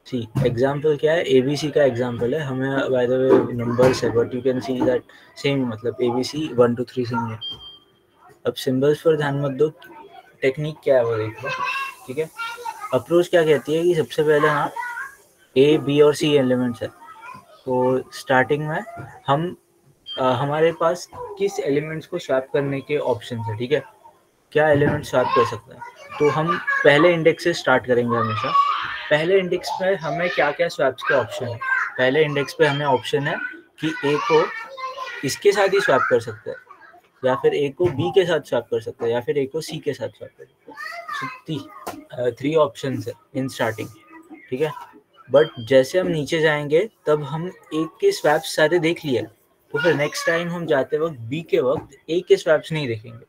सी एग्जाम्पल क्या है, ABC का एग्जाम्पल है, हमें बाय द वे नंबर्स है but you can see that same, मतलब ABC 1 to 3 सेम है। अब सिंबल्स पर ध्यान मत दो, टेक्निक क्या है वो देख लो, ठीक है। अप्रोच क्या कहती है कि सबसे पहले ना A B और C एलिमेंट्स है, तो स्टार्टिंग में हम हमारे पास किस एलिमेंट्स को स्वैप करने के ऑप्शन है, ठीक है। क्या एलिमेंट स्वैप कर सकता है, तो हम पहले इंडेक्स से स्टार्ट करेंगे हमेशा। पहले इंडेक्स में हमें क्या क्या स्वैप्स के ऑप्शन है, पहले इंडेक्स पे हमें ऑप्शन है कि A को इसके साथ ही स्वैप कर सकता है, या फिर A को B के साथ स्वैप कर सकता है, या फिर A को C के साथ स्वैप कर सकता है। 3 ऑप्शन है इन स्टार्टिंग, ठीक है। बट जैसे हम नीचे जाएंगे तब हम एक के स्वैप्स सारे देख लिए, तो फिर नेक्स्ट टाइम हम जाते वक्त बी के वक्त ए के स्वैप्स नहीं देखेंगे,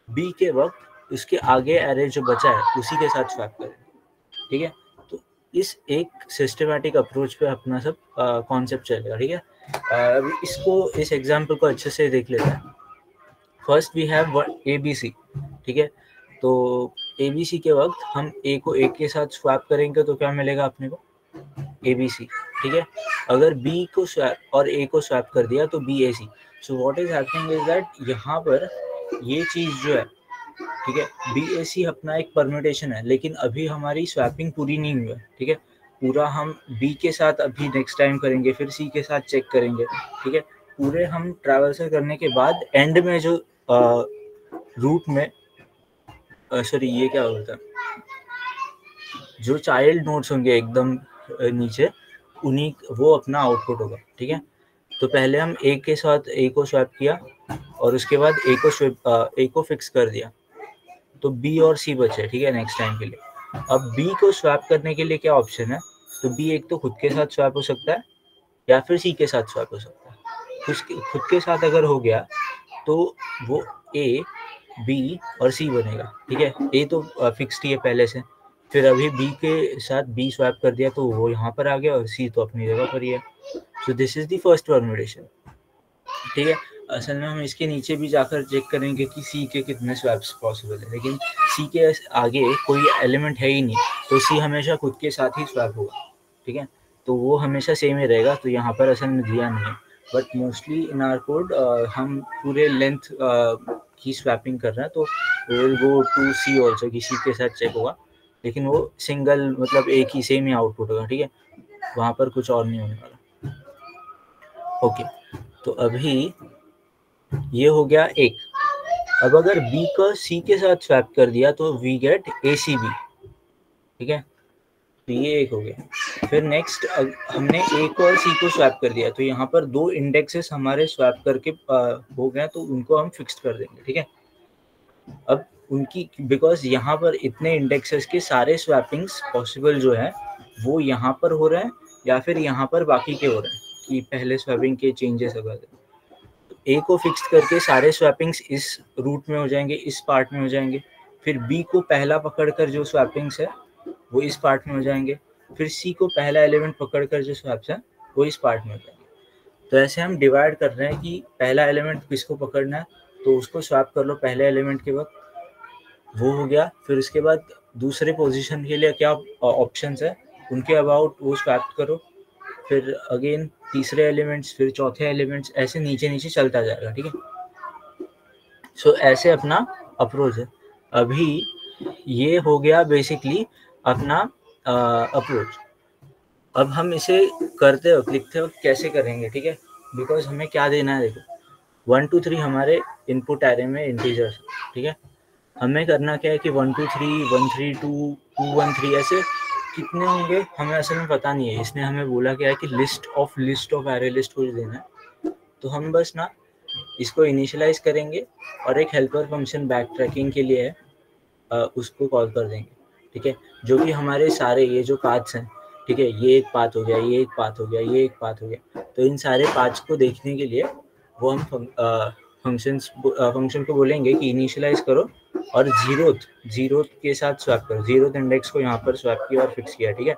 बी के वक्त उसके आगे एरे जो बचा है उसी के साथ स्वैप करेंगे, ठीक है। तो इस एक सिस्टमैटिक अप्रोच पे अपना सब कॉन्सेप्ट चलेगा, ठीक है। अभी इसको इस एग्जाम्पल को अच्छे से देख लेते हैं। फर्स्ट वी हैव ABC, ठीक है। तो ABC के वक्त हम ए को ए के साथ स्वैप करेंगे तो क्या मिलेगा अपने को, ABC, ठीक है। अगर B को स्वैप और A को स्वैप कर दिया तो BAC। So what is happening is that यहाँ पर ये चीज जो है, ठीक है, BAC अपना एक परम्यूटेशन है, लेकिन अभी हमारी स्वैपिंग पूरी नहीं हुई है, ठीक है। पूरा हम B के साथ अभी नेक्स्ट टाइम करेंगे, फिर C के साथ चेक करेंगे, ठीक है। पूरे हम ट्रैवर्सल करने के बाद एंड में जो रूट में सॉरी ये क्या होता है, जो चाइल्ड नोड्स होंगे एकदम नीचे, उन्हीं वो अपना आउटपुट होगा, ठीक है। तो पहले हम ए के साथ ए को स्वैप किया और उसके बाद ए को फिक्स कर दिया, तो बी और सी बचे, ठीक है, नेक्स्ट टाइम के लिए। अब बी को स्वैप करने के लिए क्या ऑप्शन है, तो बी एक तो खुद के साथ स्वैप हो सकता है या फिर सी के साथ स्वैप हो सकता है। उसके खुद के साथ अगर हो गया तो वो ए बी और सी बनेगा, ठीक है। ए तो फिक्स्ड ही है पहले से, फिर अभी बी के साथ बी स्वैप कर दिया तो वो यहाँ पर आ गया और सी तो अपनी जगह पर ही है। So this is the first permutation, ठीक है। असल में हम इसके नीचे भी जाकर चेक करेंगे कि सी के कितने स्वैप्स पॉसिबल है, लेकिन सी के आगे कोई एलिमेंट है ही नहीं, तो सी हमेशा खुद के साथ ही स्वैप होगा, ठीक है। तो वो हमेशा सेम ही रहेगा, तो यहाँ पर असल में दिया नहीं है, but mostly in our code हम पूरे लेंथ की स्वैपिंग कर रहे हैं, तो will go to C also कि सी के साथ चेक होगा, लेकिन वो सिंगल मतलब एक ही सेम ही आउटपुट होगा, ठीक है। वहाँ पर कुछ और नहीं होने वाला। ओके, तो अभी ये हो गया एक। अब अगर B का C के साथ स्वैप कर दिया तो वी गेट ACB, ठीक है। तो ये एक हो गया। फिर नेक्स्ट हमने A को और C को स्वैप कर दिया, तो यहाँ पर दो इंडेक्सेस हमारे स्वैप करके हो गए, तो उनको हम फिक्स कर देंगे, ठीक है। अब उनकी बिकॉज यहाँ पर इतने इंडेक्सेस के सारे स्वैपिंग्स पॉसिबल जो है वो यहाँ पर हो रहे हैं या फिर यहाँ पर बाकी के हो रहे हैं, कि पहले स्वैपिंग के चेंजेस अगर ए को फिक्स करके सारे स्वैपिंग्स इस रूट में हो जाएंगे, इस पार्ट में हो जाएंगे। फिर बी को पहला पकड़कर जो स्वैपिंग्स है वो इस पार्ट में हो जाएंगे। फिर सी को पहला एलिमेंट पकड़कर जो स्वैप्स है वो इस पार्ट में हो जाएंगे। तो ऐसे हम डिवाइड कर रहे हैं कि पहला एलिमेंट किसको पकड़ना है, तो उसको स्वैप कर लो पहले एलिमेंट के वक्त, वो हो गया। फिर उसके बाद दूसरे पोजीशन के लिए क्या ऑप्शंस है उनके अबाउट वो स्वैप करो, फिर अगेन तीसरे एलिमेंट्स, फिर चौथे एलिमेंट्स, ऐसे नीचे नीचे चलता जाएगा, ठीक है। सो ऐसे अपना अप्रोच है। अभी ये हो गया बेसिकली अपना अप्रोच। अब हम इसे करते वक्त लिखते वक्त कैसे करेंगे, ठीक है, बिकॉज हमें क्या देना है, देखो 1 2 3 हमारे इनपुट एरे में इंटीजर्स, ठीक है। हमें करना क्या है कि 1 2 3 1 3 2 2 1 3 ऐसे कितने होंगे हमें असल में पता नहीं है। इसने हमें बोला क्या है कि लिस्ट ऑफ एरे लिस्ट कुछ देना है। तो हम बस ना इसको इनिशियलाइज करेंगे और एक हेल्पर फंक्शन बैक ट्रैकिंग के लिए है उसको कॉल कर देंगे, ठीक है। जो कि हमारे सारे ये जो पाथ्स हैं, ठीक है, ये एक पाथ हो गया, ये एक पाथ हो गया, ये एक पाथ हो गया, तो इन सारे पाथ्स को देखने के लिए वो हम फंक्शन को बोलेंगे कि इनिशियलाइज करो और जीरो के साथ स्वैप करो, जीरो इंडेक्स को यहाँ पर स्वैप किया और फिक्स किया, ठीक है।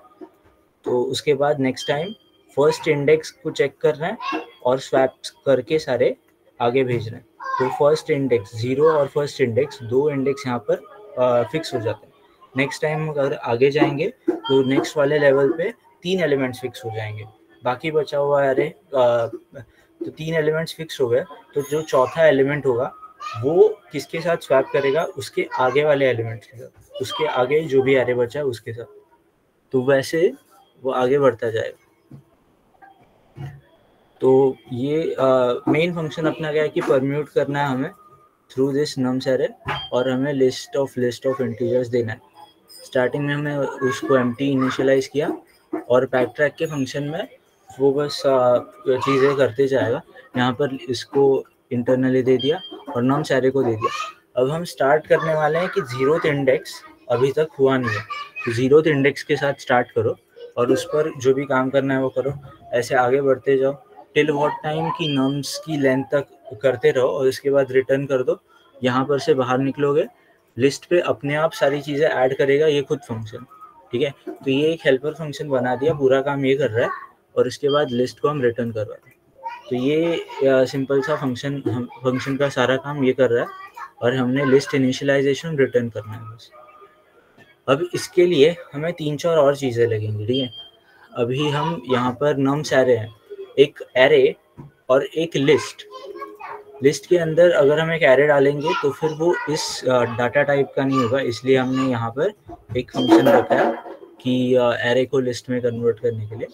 तो उसके बाद नेक्स्ट टाइम फर्स्ट इंडेक्स को चेक कर रहे हैं और स्वैप करके सारे आगे भेज रहे हैं। तो फर्स्ट इंडेक्स 0 और फर्स्ट इंडेक्स, दो इंडेक्स यहाँ पर फिक्स हो जाते हैं। नेक्स्ट टाइम अगर आगे जाएंगे तो नेक्स्ट वाले लेवल पे 3 एलिमेंट्स फिक्स हो जाएंगे, बाकी बचा हुआ अरे तो 3 एलिमेंट्स फिक्स हो गए। तो जो चौथा एलिमेंट होगा वो किसके साथ स्वैप करेगा, उसके आगे वाले एलिमेंट्स के साथ, उसके आगे जो भी एरे बचा है उसके साथ। तो वैसे वो आगे बढ़ता जाएगा। तो ये मेन फंक्शन अपना क्या है कि परम्यूट करना है हमें थ्रू दिस नम्स एरे, और हमें लिस्ट ऑफ इंटीजर्स देना है। स्टार्टिंग में हमने उसको एम्प्टी इनिशियलाइज किया और बैकट्रैक के फंक्शन में वो बस चीज़ें करते जाएगा। यहाँ पर इसको इंटरनली दे दिया और नम्स एरे को दे दिया। अब हम स्टार्ट करने वाले हैं कि 0th इंडेक्स अभी तक हुआ नहीं है, तो 0th इंडेक्स के साथ स्टार्ट करो और उस पर जो भी काम करना है वो करो। ऐसे आगे बढ़ते जाओ टिल व्हाट टाइम की नम्स की लेंथ तक करते रहो और इसके बाद रिटर्न कर दो। यहाँ पर से बाहर निकलोगे, लिस्ट पे अपने आप सारी चीज़ें ऐड करेगा ये खुद फंक्शन, ठीक है। तो ये एक हेल्पर फंक्शन बना दिया, पूरा काम ये कर रहा है और इसके बाद लिस्ट को हम रिटर्न कर रहे हैं। तो ये सिंपल सा फंक्शन का सारा काम ये कर रहा है और हमने लिस्ट इनिशियलाइजेशन रिटर्न करना है बस। अब इसके लिए हमें 3-4 और चीज़ें लगेंगी, ठीक है। अभी हम यहाँ पर नम्स एरे हैं, एक एरे और एक लिस्ट के अंदर अगर हम एक एरे डालेंगे तो फिर वो इस डाटा टाइप का नहीं होगा, इसलिए हमने यहाँ पर एक फंक्शन रखा है कि एरे को लिस्ट में कन्वर्ट करने के लिए,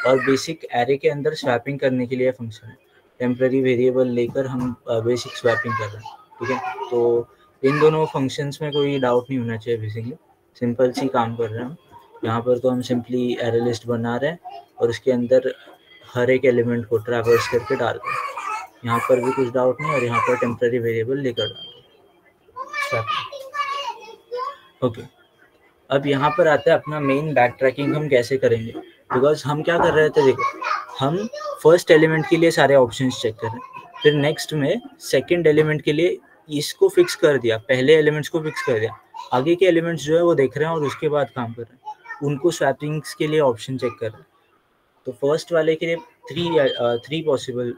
और बेसिक एरे के अंदर स्वैपिंग करने के लिए फंक्शन है। टेम्पररी वेरिएबल लेकर हम बेसिक स्वैपिंग कर रहे हैं, ठीक है। तो इन दोनों फंक्शंस में कोई डाउट नहीं होना चाहिए, बेसिकली सिंपल सी काम कर रहे हैं हम। यहाँ पर तो हम सिंपली एरे लिस्ट बना रहे हैं और उसके अंदर हर एक एलिमेंट को ट्रैवर्स करके डाल रहे हैं। यहाँ पर भी कुछ डाउट नहीं, और यहाँ पर टेम्पररी वेरिएबल लेकर डाल। ओके, अब यहाँ पर आता है अपना मेन बैक ट्रैकिंग हम कैसे करेंगे। बिकॉज हम क्या कर रहे थे, देखो हम फर्स्ट एलिमेंट के लिए सारे ऑप्शंस चेक कर रहे हैं, फिर नेक्स्ट में सेकंड एलिमेंट के लिए इसको फिक्स कर दिया, पहले एलिमेंट्स को फिक्स कर दिया, आगे के एलिमेंट्स जो है वो देख रहे हैं और उसके बाद काम कर रहे हैं, उनको स्वैपिंग्स के लिए ऑप्शन चेक कर रहे हैं। तो फर्स्ट वाले के लिए थ्री पॉसिबल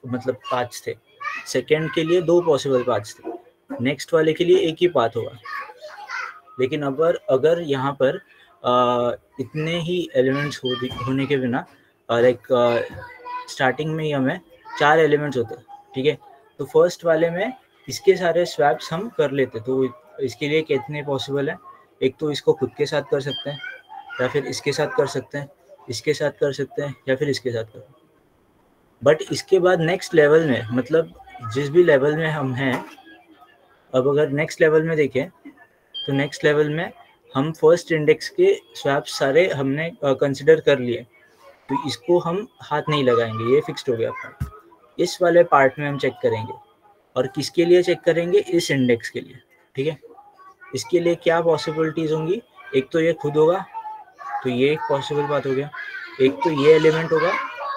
मतलब पाथ्स थे, सेकंड के लिए 2 पॉसिबल पाथ्स थे, नेक्स्ट वाले के लिए एक ही पाथ होगा। लेकिन अगर यहाँ पर इतने ही एलिमेंट्स होने के बिना लाइक स्टार्टिंग में ही हमें 4 एलिमेंट्स होते हैं, ठीक है। तो फर्स्ट वाले में इसके सारे स्वैप्स हम कर लेते, तो इसके लिए कितने पॉसिबल है, एक तो इसको खुद के साथ कर सकते हैं, या फिर इसके साथ कर सकते हैं, इसके साथ कर सकते हैं, या फिर इसके साथ कर सकते हैं। बट इसके बाद नेक्स्ट लेवल में, मतलब जिस भी लेवल में हम हैं, अब अगर नेक्स्ट लेवल में देखें तो नेक्स्ट लेवल में हम फर्स्ट इंडेक्स के स्वैप सारे हमने कंसिडर कर लिए, तो इसको हम हाथ नहीं लगाएंगे, ये फिक्स्ड हो गया पार्ट। इस वाले पार्ट में हम चेक करेंगे, और किसके लिए चेक करेंगे, इस इंडेक्स के लिए, ठीक है। इसके लिए क्या पॉसिबिलिटीज होंगी, एक तो ये खुद होगा, तो ये एक पॉसिबल बात हो गया, एक तो ये एलिमेंट होगा,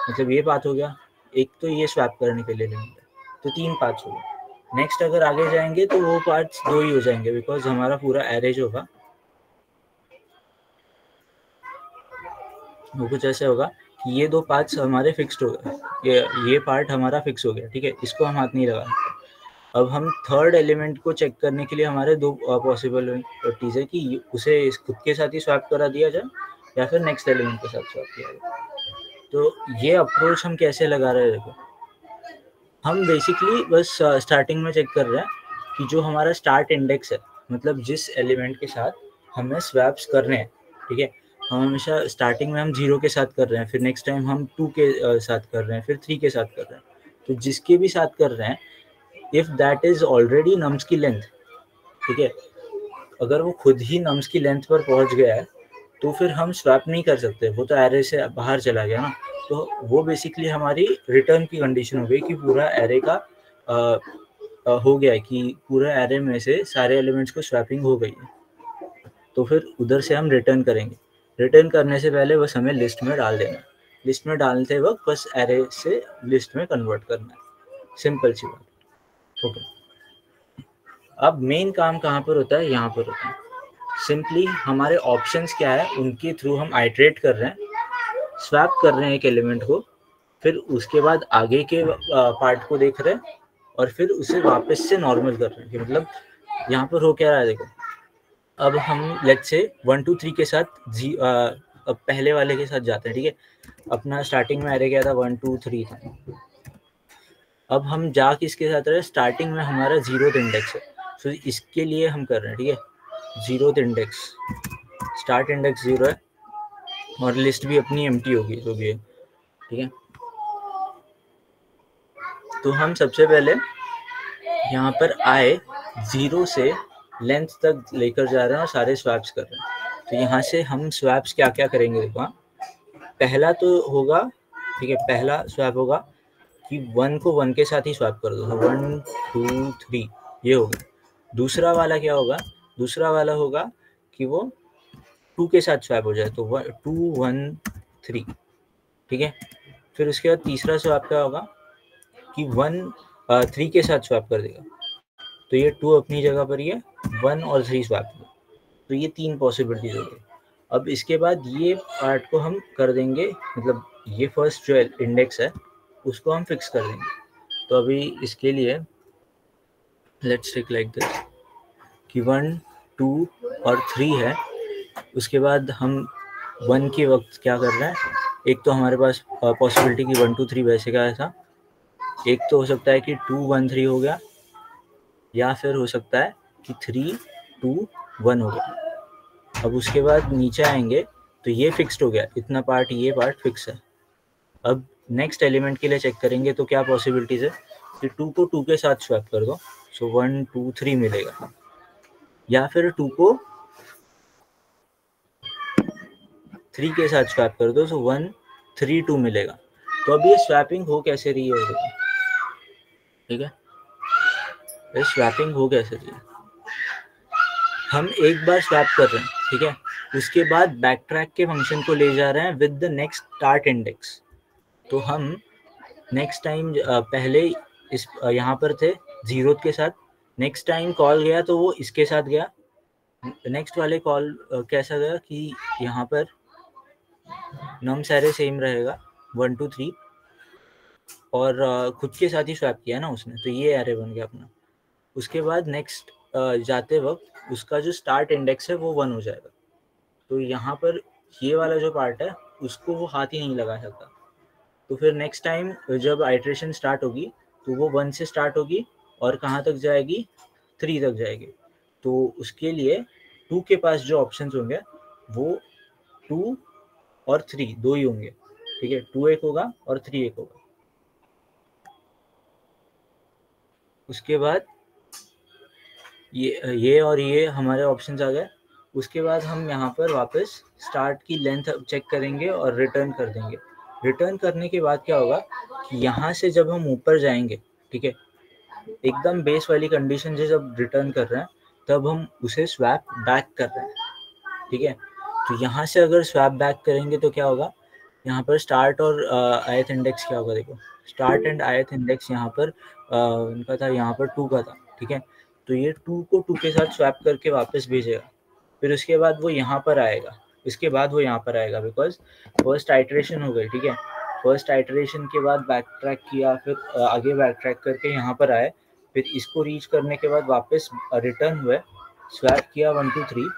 मतलब ये बात हो गया, एक तो ये स्वैप करने के लिए एलिमेंट है, तो 3 पार्ट्स हो गए। नेक्स्ट अगर आगे जाएंगे तो वो पार्ट्स 2 ही हो जाएंगे, बिकॉज हमारा पूरा एरे जो होगा वो कुछ ऐसे होगा कि ये 2 पार्ट्स हमारे फिक्स्ड हो गए, ये पार्ट हमारा फिक्स हो गया, ठीक है, इसको हम हाथ नहीं लगा सकते। अब हम थर्ड एलिमेंट को चेक करने के लिए हमारे दो पॉसिबिलिटीज है कि उसे खुद के साथ ही स्वैप करा दिया जाए या फिर नेक्स्ट एलिमेंट के साथ स्वैप किया जाए। तो ये अप्रोच हम कैसे लगा रहे हैं, देखो हम बेसिकली बस स्टार्टिंग में चेक कर रहे हैं कि जो हमारा स्टार्ट इंडेक्स है, मतलब जिस एलिमेंट के साथ हमें स्वैप्स करने हैं, ठीक है, हम हमेशा स्टार्टिंग में हम 0 के साथ कर रहे हैं, फिर नेक्स्ट टाइम हम 2 के साथ कर रहे हैं, फिर 3 के साथ कर रहे हैं। तो जिसके भी साथ कर रहे हैं, if that is already nums की लेंथ, ठीक है, अगर वो खुद ही नम्स की लेंथ पर पहुंच गया है तो फिर हम स्वैप नहीं कर सकते, वो तो एरे से बाहर चला गया ना। तो वो बेसिकली हमारी रिटर्न की कंडीशन हो गई कि पूरा एरे का हो गया है, कि पूरा एरे में से सारे एलिमेंट्स को स्वैपिंग हो गई है। तो फिर उधर से हम रिटर्न करेंगे। रिटर्न करने से पहले बस हमें लिस्ट में डाल देना, लिस्ट में डालते वक्त बस एरे से लिस्ट में कन्वर्ट करना है, सिंपल सी बात। ओके, अब मेन काम कहाँ पर होता है, यहाँ पर होता है। सिंपली हमारे ऑप्शंस क्या है, उनके थ्रू हम आइट्रेट कर रहे हैं, स्वैप कर रहे हैं एक एलिमेंट को, फिर उसके बाद आगे के पार्ट को देख रहे हैं और फिर उसे वापस से नॉर्मल कर रहे हैं। कि मतलब यहाँ पर हो क्या रहा है, देखो अब हम लेट्स से 1 2 3 के साथ अब पहले वाले के साथ जाते हैं, ठीक है। अपना स्टार्टिंग में एरे क्या था, 1 2 3 था। अब हम जा किसके साथ रहे, स्टार्टिंग में हमारा 0th इंडेक्स है, तो इसके लिए हम कर रहे हैं, ठीक है, 0th इंडेक्स, स्टार्ट इंडेक्स 0 है और लिस्ट भी अपनी एम्प्टी होगी जो भी है, ठीक है। तो हम सबसे पहले यहाँ पर आए 0 से लेंथ तक लेकर जा रहे हैं और सारे स्वैप्स कर रहे हैं। तो यहाँ से हम स्वैप्स क्या क्या करेंगे, देखो पहला तो होगा, ठीक है, पहला स्वैप होगा कि 1 को 1 के साथ ही स्वैप कर दो, 1 2 3 ये होगा। दूसरा वाला क्या होगा, दूसरा वाला होगा कि वो 2 के साथ स्वैप हो जाए, तो 2 1 3, ठीक है। फिर उसके बाद तीसरा स्वैप क्या होगा कि 1 3 के साथ स्वैप कर देगा, तो ये 2 अपनी जगह पर ही है, 1 और 3 स्वैप। तो ये 3 पॉसिबिलिटीज हो गई। अब इसके बाद ये पार्ट को हम कर देंगे, मतलब ये फर्स्ट जो इंडेक्स है उसको हम फिक्स कर देंगे। तो अभी इसके लिए लेट्स टेक लाइक दिस कि 1 2 और 3 है। उसके बाद हम 1 के वक्त क्या कर रहे हैं, एक तो हमारे पास पॉसिबिलिटी कि 1 2 3 वैसे का ऐसा, एक तो हो सकता है कि 2 1 3 हो गया, या फिर हो सकता है कि 3 2 1 हो गया। अब उसके बाद नीचे आएंगे तो ये फिक्स्ड हो गया, इतना पार्ट, ये पार्ट फिक्स है। अब नेक्स्ट एलिमेंट के लिए चेक करेंगे तो क्या पॉसिबिलिटीज है कि 2 को 2 के साथ स्वैप कर दो, सो 1 2 3 मिलेगा, या फिर 2 को 3 के साथ स्वैप कर दो, सो 1 3 2 मिलेगा। तो अब ये स्वैपिंग हो कैसे रही है, ठीक है, ये स्वैपिंग हो कैसे रही है, हम एक बार स्वैप कर रहे हैं, ठीक है, उसके बाद बैक ट्रैक के फंक्शन को ले जा रहे हैं with the next start index. तो हम नेक्स्ट टाइम पहले इस यहाँ पर थे 0 के साथ, नेक्स्ट टाइम कॉल गया तो वो इसके साथ गया, नेक्स्ट वाले कॉल कैसा गया कि यहाँ पर नम सारे सेम रहेगा 1 2 3 और खुद के साथ ही स्वैप किया ना उसने, तो ये एरे बन गया अपना। उसके बाद नेक्स्ट जाते वक्त उसका जो स्टार्ट इंडेक्स है वो 1 हो जाएगा। तो यहाँ पर ये वाला जो पार्ट है उसको वो हाथ ही नहीं लगा सकता। तो फिर नेक्स्ट टाइम जब आइट्रेशन स्टार्ट होगी तो वो 1 से स्टार्ट होगी और कहाँ तक जाएगी, 3 तक जाएगी। तो उसके लिए 2 के पास जो ऑप्शंस होंगे वो 2 और 3 दो ही होंगे, ठीक है, 2 एक होगा और 3 एक होगा। उसके बाद ये और ये हमारे ऑप्शंस आ गए। उसके बाद हम यहाँ पर वापस स्टार्ट की लेंथ चेक करेंगे और रिटर्न कर देंगे। रिटर्न करने के बाद क्या होगा कि यहाँ से जब हम ऊपर जाएंगे, ठीक है, एकदम बेस वाली कंडीशन से जब रिटर्न कर रहे हैं तब हम उसे स्वैप बैक कर रहे हैं, ठीक है। तो यहाँ से अगर स्वैप बैक करेंगे तो क्या होगा, यहाँ पर स्टार्ट और आयत इंडेक्स क्या होगा, देखो स्टार्ट एंड आयत इंडेक्स यहाँ पर उनका था, यहाँ पर 2 का था, ठीक है। तो ये 2 को 2 के साथ स्वैप करके वापस भेजेगा, फिर उसके बाद वो यहाँ पर आएगा, इसके बाद वो यहाँ पर आएगा, बिकॉज फर्स्ट आइट्रेशन हो गई, ठीक है। फर्स्ट आइट्रेशन के बाद बैक ट्रैक किया, फिर आगे बैक ट्रैक करके यहाँ पर आए फिर इसको रीच करने के बाद वापस रिटर्न हुए, स्वैप किया 1 2 3,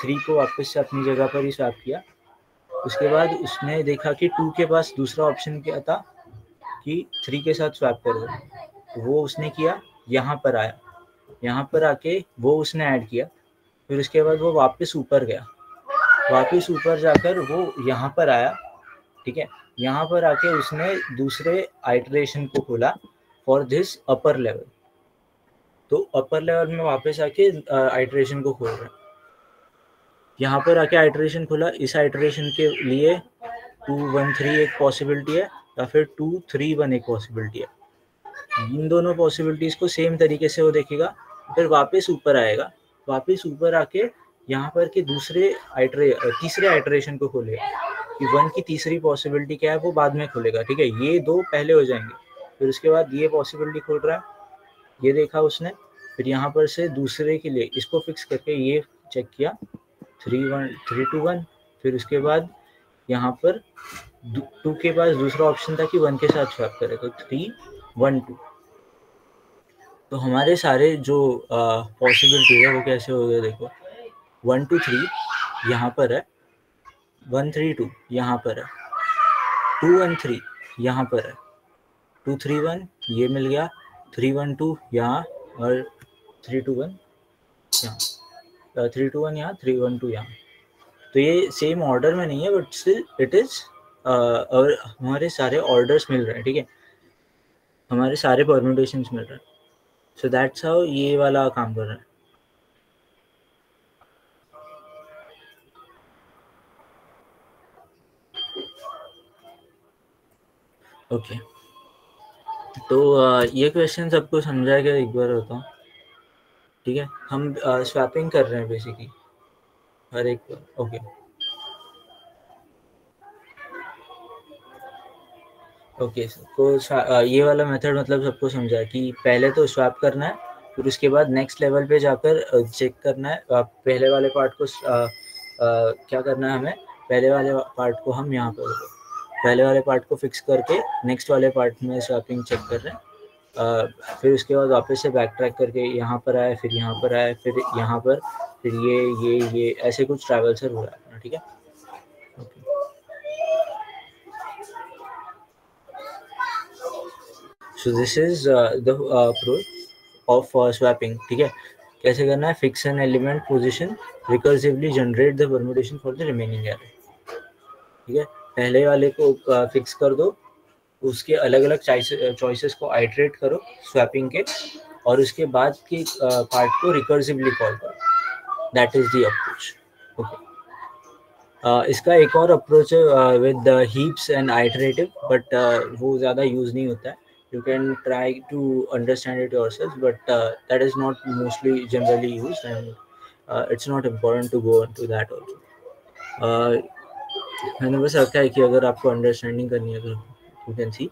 3 को वापस से अपनी जगह पर ही स्वैप किया। उसके बाद उसने देखा कि 2 के पास दूसरा ऑप्शन क्या था कि 3 के साथ स्वैप कर दो, तो वो उसने किया, यहाँ पर आया, यहाँ पर आके वो उसने ऐड किया। फिर उसके बाद वो वापस ऊपर गया, वापस ऊपर जाकर वो यहाँ पर आया, ठीक है। यहाँ पर आके उसने दूसरे आइटरेशन को खोला फॉर दिस अपर लेवल, तो अपर लेवल में वापस आके आइटरेशन को खोल रहा है। यहाँ पर आके आइटरेशन खोला, इस आइटरेशन के लिए 2 1 3 एक पॉसिबिलिटी है या फिर 2 3 1 एक पॉसिबिलिटी है। इन दोनों पॉसिबिलिटीज को सेम तरीके से वो देखेगा, फिर वापस ऊपर आएगा, वापस ऊपर आके यहाँ पर के तीसरे आइटरेशन को खोलेगा कि 1 की तीसरी पॉसिबिलिटी क्या है वो बाद में खोलेगा, ठीक है। ये 2 पहले हो जाएंगे, फिर उसके बाद ये पॉसिबिलिटी खोल रहा है, ये देखा उसने, फिर यहाँ पर से दूसरे के लिए इसको फिक्स करके ये चेक किया 3 2 1, फिर उसके बाद यहाँ पर 2 के पास दूसरा ऑप्शन था कि 1 के साथ स्वैप करे, तो 3 1 2। तो हमारे सारे जो पॉसिबिलिटी है वो कैसे हो गए, देखो 1 2 3 यहाँ पर है, 1 3 2 यहाँ पर है, 2 1 3 यहाँ पर है, 2 3 1 ये मिल गया, 3 1 2 यहाँ, और 3 2 1 यहाँ, 3 2 1 यहाँ, 3 1 2 यहाँ। तो ये सेम ऑर्डर में नहीं है, बट स्टिल इट इज, और हमारे सारे ऑर्डर्स मिल रहे हैं, ठीक है, हमारे सारे परम्यूटेशंस मिल रहे हैं। सो दैट्स हाउ ये वाला काम कर रहा है। ओके, तो ये क्वेश्चन सबको समझा के एक बार होता हूँ, ठीक है। हम स्वैपिंग कर रहे हैं बेसिकली हर एक बार, ओके ओके। तो ये वाला मेथड मतलब सबको समझा है कि पहले तो स्वैप करना है, फिर उसके बाद नेक्स्ट लेवल पे जाकर चेक करना है। पहले वाले पार्ट को क्या करना है हमें, पहले वाले पार्ट को हम यहाँ पर पहले वाले पार्ट को फिक्स करके नेक्स्ट वाले पार्ट में स्वैपिंग चेक कर रहे हैं। फिर उसके बाद वापस से बैक ट्रैक करके यहाँ पर आए, फिर यहाँ पर आए, फिर यहाँ पर, फिर ये ऐसे कुछ ट्रैवल्सर हो रहा है, ठीक है। So this is the approach of swapping, ठीक है। कैसे करना है, fix an element position, recursively generate the permutation for the remaining array, ठीक है। पहले वाले को फिक्स कर दो, उसके अलग अलग चॉइसेस को आइटरेट करो स्वैपिंग के, और उसके बाद के पार्ट को रिकर्सिवली कॉल करो, that is the approach, okay. इसका एक और अप्रोच है with heaps and iterative, but वो ज़्यादा यूज़ नहीं होता है। You can try to understand it yourself, but that is not mostly generally used, and it's not important to go into that also. मैंने बस रखा है कि अगर आपको अंडरस्टैंडिंग करनी है तो you can see.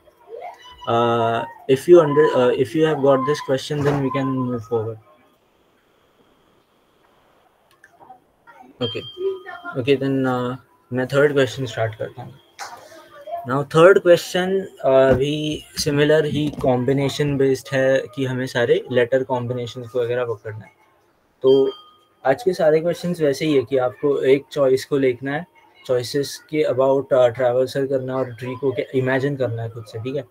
If you have got this question, then we can move forward. Okay, then मैं थर्ड क्वेश्चन स्टार्ट करता हूँ। नाउ थर्ड क्वेश्चन भी सिमिलर ही कॉम्बिनेशन बेस्ड है कि हमें सारे लेटर कॉम्बिनेशंस को वगैरह पकड़ना है। तो आज के सारे क्वेश्चंस वैसे ही है कि आपको एक चॉइस को लिखना है, चॉइसेस के अबाउट ट्रैवर्सल करना और ट्री को इमेजिन करना है खुद से, ठीक है।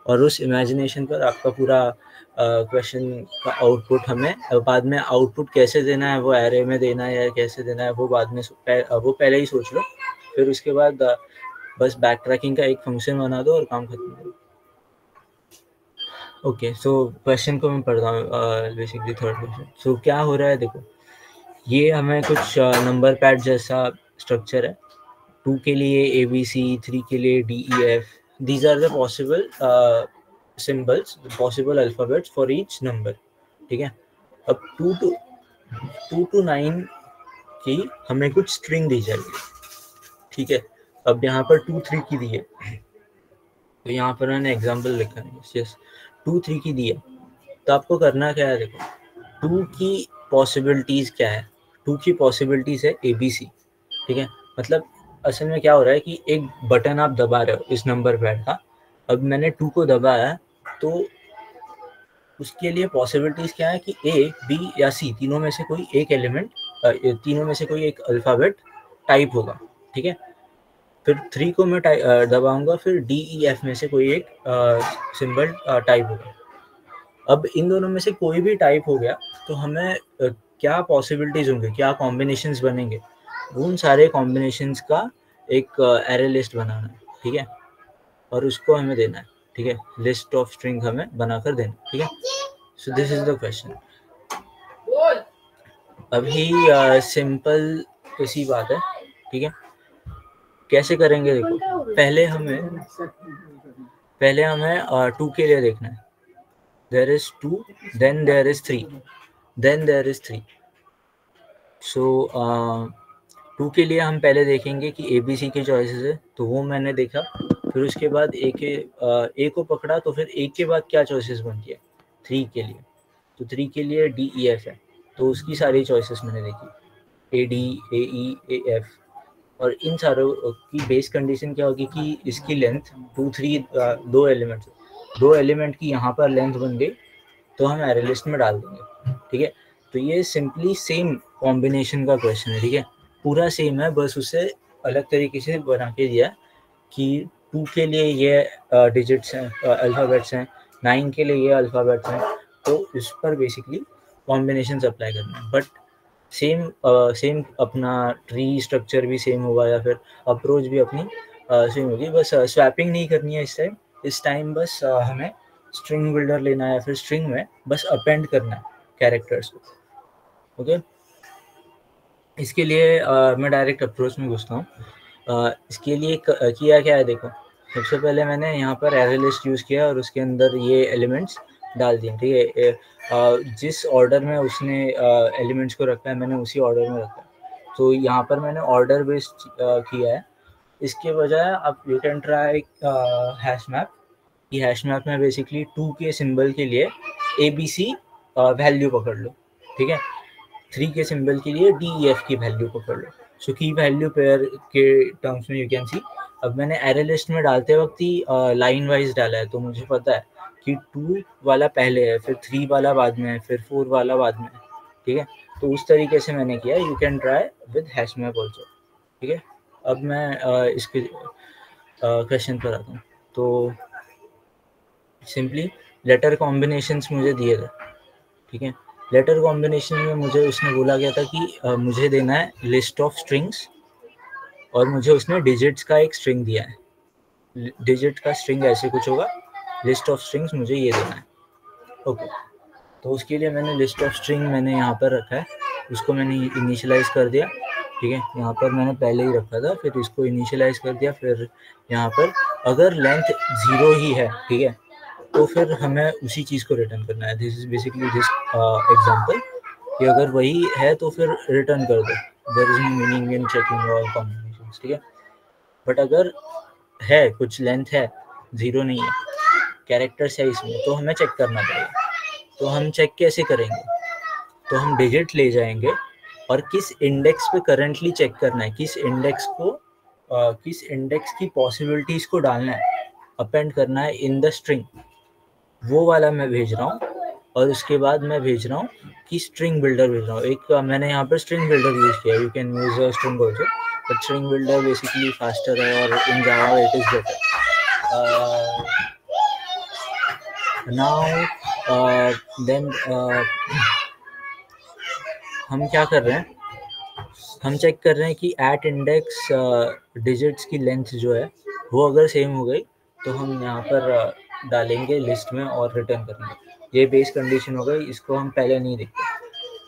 और उस इमेजिनेशन पर आपका पूरा क्वेश्चन का आउटपुट हमें बाद में आउटपुट कैसे देना है, वो एरे में देना है या कैसे देना है, वो बाद में वो पहले ही सोच लो। फिर उसके बाद बस बैक ट्रैकिंग का एक फंक्शन बना दो और काम खत्म करो। ओके, सो क्वेश्चन को मैं पढ़ता हूँ, बेसिकली थर्ड क्वेश्चन। सो क्या हो रहा है, देखो ये हमें कुछ नंबर पैड जैसा स्ट्रक्चर है। 2 के लिए ABC, 3 के लिए DEF, these are the possible symbols, possible alphabets for each number, ठीक है। अब 2 to 9 की हमें कुछ स्ट्रिंग दी जाएगी, ठीक है। अब यहाँ पर 2 3 की दी है, तो यहाँ पर मैंने एग्जाम्पल लिखा है, यस 2 3 की दी है। तो आपको करना क्या है, देखो 2 की पॉसिबिलिटीज क्या है, 2 की पॉसिबिलिटीज है ABC, ठीक है। मतलब असल में क्या हो रहा है कि एक बटन आप दबा रहे हो इस नंबर पैड का। अब मैंने 2 को दबाया तो उसके लिए पॉसिबिलिटीज क्या है कि ए, बी या सी तीनों में से कोई एक एलिमेंट, तीनों में से कोई एक अल्फ़ाबेट टाइप होगा, ठीक है। फिर 3 को मैं दबाऊंगा, फिर डी ई एफ में से कोई एक सिंबल टाइप होगा। अब इन दोनों में से कोई भी टाइप हो गया तो हमें क्या पॉसिबिलिटीज होंगे, क्या कॉम्बिनेशंस बनेंगे, उन सारे कॉम्बिनेशंस का एक एरे लिस्ट बनाना है, ठीक है, और उसको हमें देना है, ठीक है, लिस्ट ऑफ स्ट्रिंग हमें बनाकर देना, ठीक है। So this is the question. अभी सिंपल सी बात है, ठीक है। कैसे करेंगे देखो, पहले हमें 2 के लिए देखना है। There is 2, then there is 3, then there is 3. So 2 के लिए हम पहले देखेंगे कि ए बी सी के चॉइसेस है, तो वो मैंने देखा। फिर उसके बाद ए को पकड़ा, तो फिर ए के बाद क्या चॉइसेस बनती है 3 के लिए, तो 3 के लिए डी ई एफ है, तो उसकी सारी चॉइसेस मैंने देखी, A D, A E, A F. और इन सारों की बेस कंडीशन क्या होगी कि इसकी लेंथ 2, 3 दो एलिमेंट की यहाँ पर लेंथ बन गई तो हम एरे लिस्ट में डाल देंगे, ठीक है। तो ये सिंपली सेम कॉम्बिनेशन का क्वेश्चन है, ठीक है, पूरा सेम है, बस उसे अलग तरीके से बना के दिया कि 2 के लिए ये डिजिट्स हैं, अल्फ़ाबेट्स हैं, 9 के लिए ये अल्फ़ाबेट्स हैं, तो इस पर बेसिकली कॉम्बिनेशन अप्लाई करना है। बट सेम अपना ट्री स्ट्रक्चर भी सेम होगा या फिर अप्रोच भी अपनी सेम होगी, बस स्वैपिंग नहीं करनी है इस टाइम बस हमें स्ट्रिंग बिल्डर लेना है या फिर स्ट्रिंग में बस अपेंड करना है कैरेक्टर्स को, ओके। इसके लिए मैं डायरेक्ट अप्रोच में घुसता हूँ। इसके लिए किया क्या है देखो, सबसे पहले मैंने यहाँ पर एरे लिस्ट यूज़ किया और उसके अंदर ये एलिमेंट्स डाल दिए, ठीक है। जिस ऑर्डर में उसने एलिमेंट्स को रखा है मैंने उसी ऑर्डर में रखा है, तो यहाँ पर मैंने ऑर्डर बेस्ड किया है। इसके बजाय आप you can try hash map. कि हैश मैप में बेसिकली 2 के सिंबल के लिए ए बी सी वैल्यू पकड़ लो, ठीक है, 3 के सिंबल के लिए डी ई एफ की वैल्यू पकड़ लो। सो की वैल्यू पेयर के टर्म्स में यू कैन सी, अब मैंने एरे लिस्ट में डालते वक्त ही लाइन वाइज डाला है, तो मुझे पता है कि 2 वाला पहले है, फिर 3 वाला बाद में है, फिर 4 वाला बाद में है, ठीक है। तो उस तरीके से मैंने किया, you can try with hash map also, ठीक है। अब मैं इसके क्वेश्चन पर आता हूँ। तो सिंपली लेटर कॉम्बिनेशंस मुझे दिए थे, ठीक है। लेटर कॉम्बिनेशन में मुझे उसने बोला गया था कि मुझे देना है लिस्ट ऑफ स्ट्रिंग्स, और मुझे उसने डिजिट्स का एक स्ट्रिंग दिया है, डिजिट का स्ट्रिंग ऐसे कुछ होगा, लिस्ट ऑफ स्ट्रिंग्स मुझे ये देना है, ओके। तो उसके लिए मैंने लिस्ट ऑफ स्ट्रिंग मैंने यहाँ पर रखा है, उसको मैंने इनिशियलाइज कर दिया, ठीक है। यहाँ पर मैंने पहले ही रखा था, फिर इसको इनिशियलाइज कर दिया। फिर यहाँ पर अगर लेंथ 0 ही है, ठीक है, तो फिर हमें उसी चीज़ को रिटर्न करना है। This is basically this example कि अगर वही है तो फिर रिटर्न कर दो, there is no meaning in checking all combinations, ठीक है। बट अगर है कुछ लेंथ है, 0 नहीं है, कैरेक्टर्स है इसमें, तो हमें चेक करना पड़ेगा। तो हम चेक कैसे करेंगे, तो हम डिजिट ले जाएंगे और किस इंडेक्स पे करंटली चेक करना है, किस इंडेक्स की पॉसिबिलिटीज को डालना है, अपेंड करना है इन द स्ट्रिंग, वो वाला मैं भेज रहा हूँ। और उसके बाद मैं भेज रहा हूँ कि स्ट्रिंग बिल्डर भेज रहा हूँ। एक मैंने यहाँ पर स्ट्रिंग बिल्डर यूज किया, you can use a string also, but string builder basically faster है और in Java it is better. Now then हम क्या कर रहे हैं, हम चेक कर रहे हैं कि एट इंडेक्स डिजिट्स की लेंथ जो है वो अगर सेम हो गई तो हम यहाँ पर डालेंगे लिस्ट में और रिटर्न करेंगे। ये बेस कंडीशन हो गई, इसको हम पहले नहीं देखते,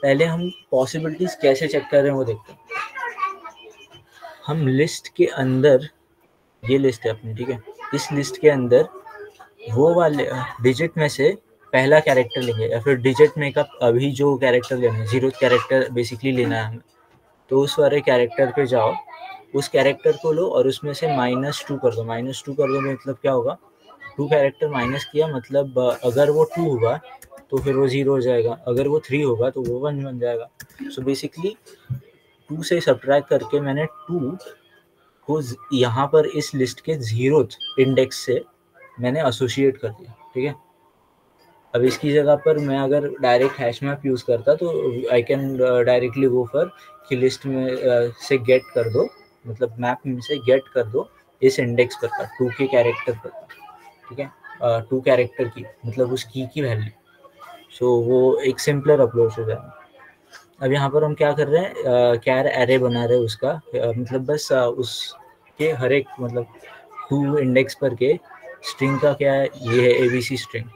पहले हम पॉसिबिलिटीज कैसे चेक कर रहे हैं वो देखते हैं। हम लिस्ट के अंदर, ये लिस्ट है अपनी, ठीक है, इस लिस्ट के अंदर वो वाले डिजिट में से पहला कैरेक्टर लेंगे, या फिर डिजिट में का अभी जो कैरेक्टर लेना है, 0th कैरेक्टर बेसिकली लेना है हमें, तो उस वाले कैरेक्टर पे जाओ, उस कैरेक्टर को लो और उसमें से -2 कर दो। -2 कर दो मतलब क्या होगा, 2 कैरेक्टर माइनस किया मतलब अगर वो 2 होगा तो फिर वो 0 हो जाएगा, अगर वो 3 होगा तो वो 1 बन जाएगा। सो बेसिकली 2 से सब्ट्रैक्ट करके मैंने 2 को यहाँ पर इस लिस्ट के 0th इंडेक्स से मैंने एसोसिएट कर दिया, ठीक है। अब इसकी जगह पर मैं अगर डायरेक्ट हैश मैप यूज़ करता तो I can directly go for कि लिस्ट में से गेट कर दो, मतलब मैप में से गेट कर दो इस इंडेक्स पर का 2 के कैरेक्टर पर का, ठीक है, 2 कैरेक्टर की मतलब उस की वैल्यू। सो वो एक सिंपलर अप्रोच हो जाएगा। अब यहाँ पर हम क्या कर रहे हैं, कैर एरे बना रहे हैं उसका, मतलब बस उसके हर एक मतलब 2 इंडेक्स पर के स्ट्रिंग का क्या है, ये है एबीसी स्ट्रिंग,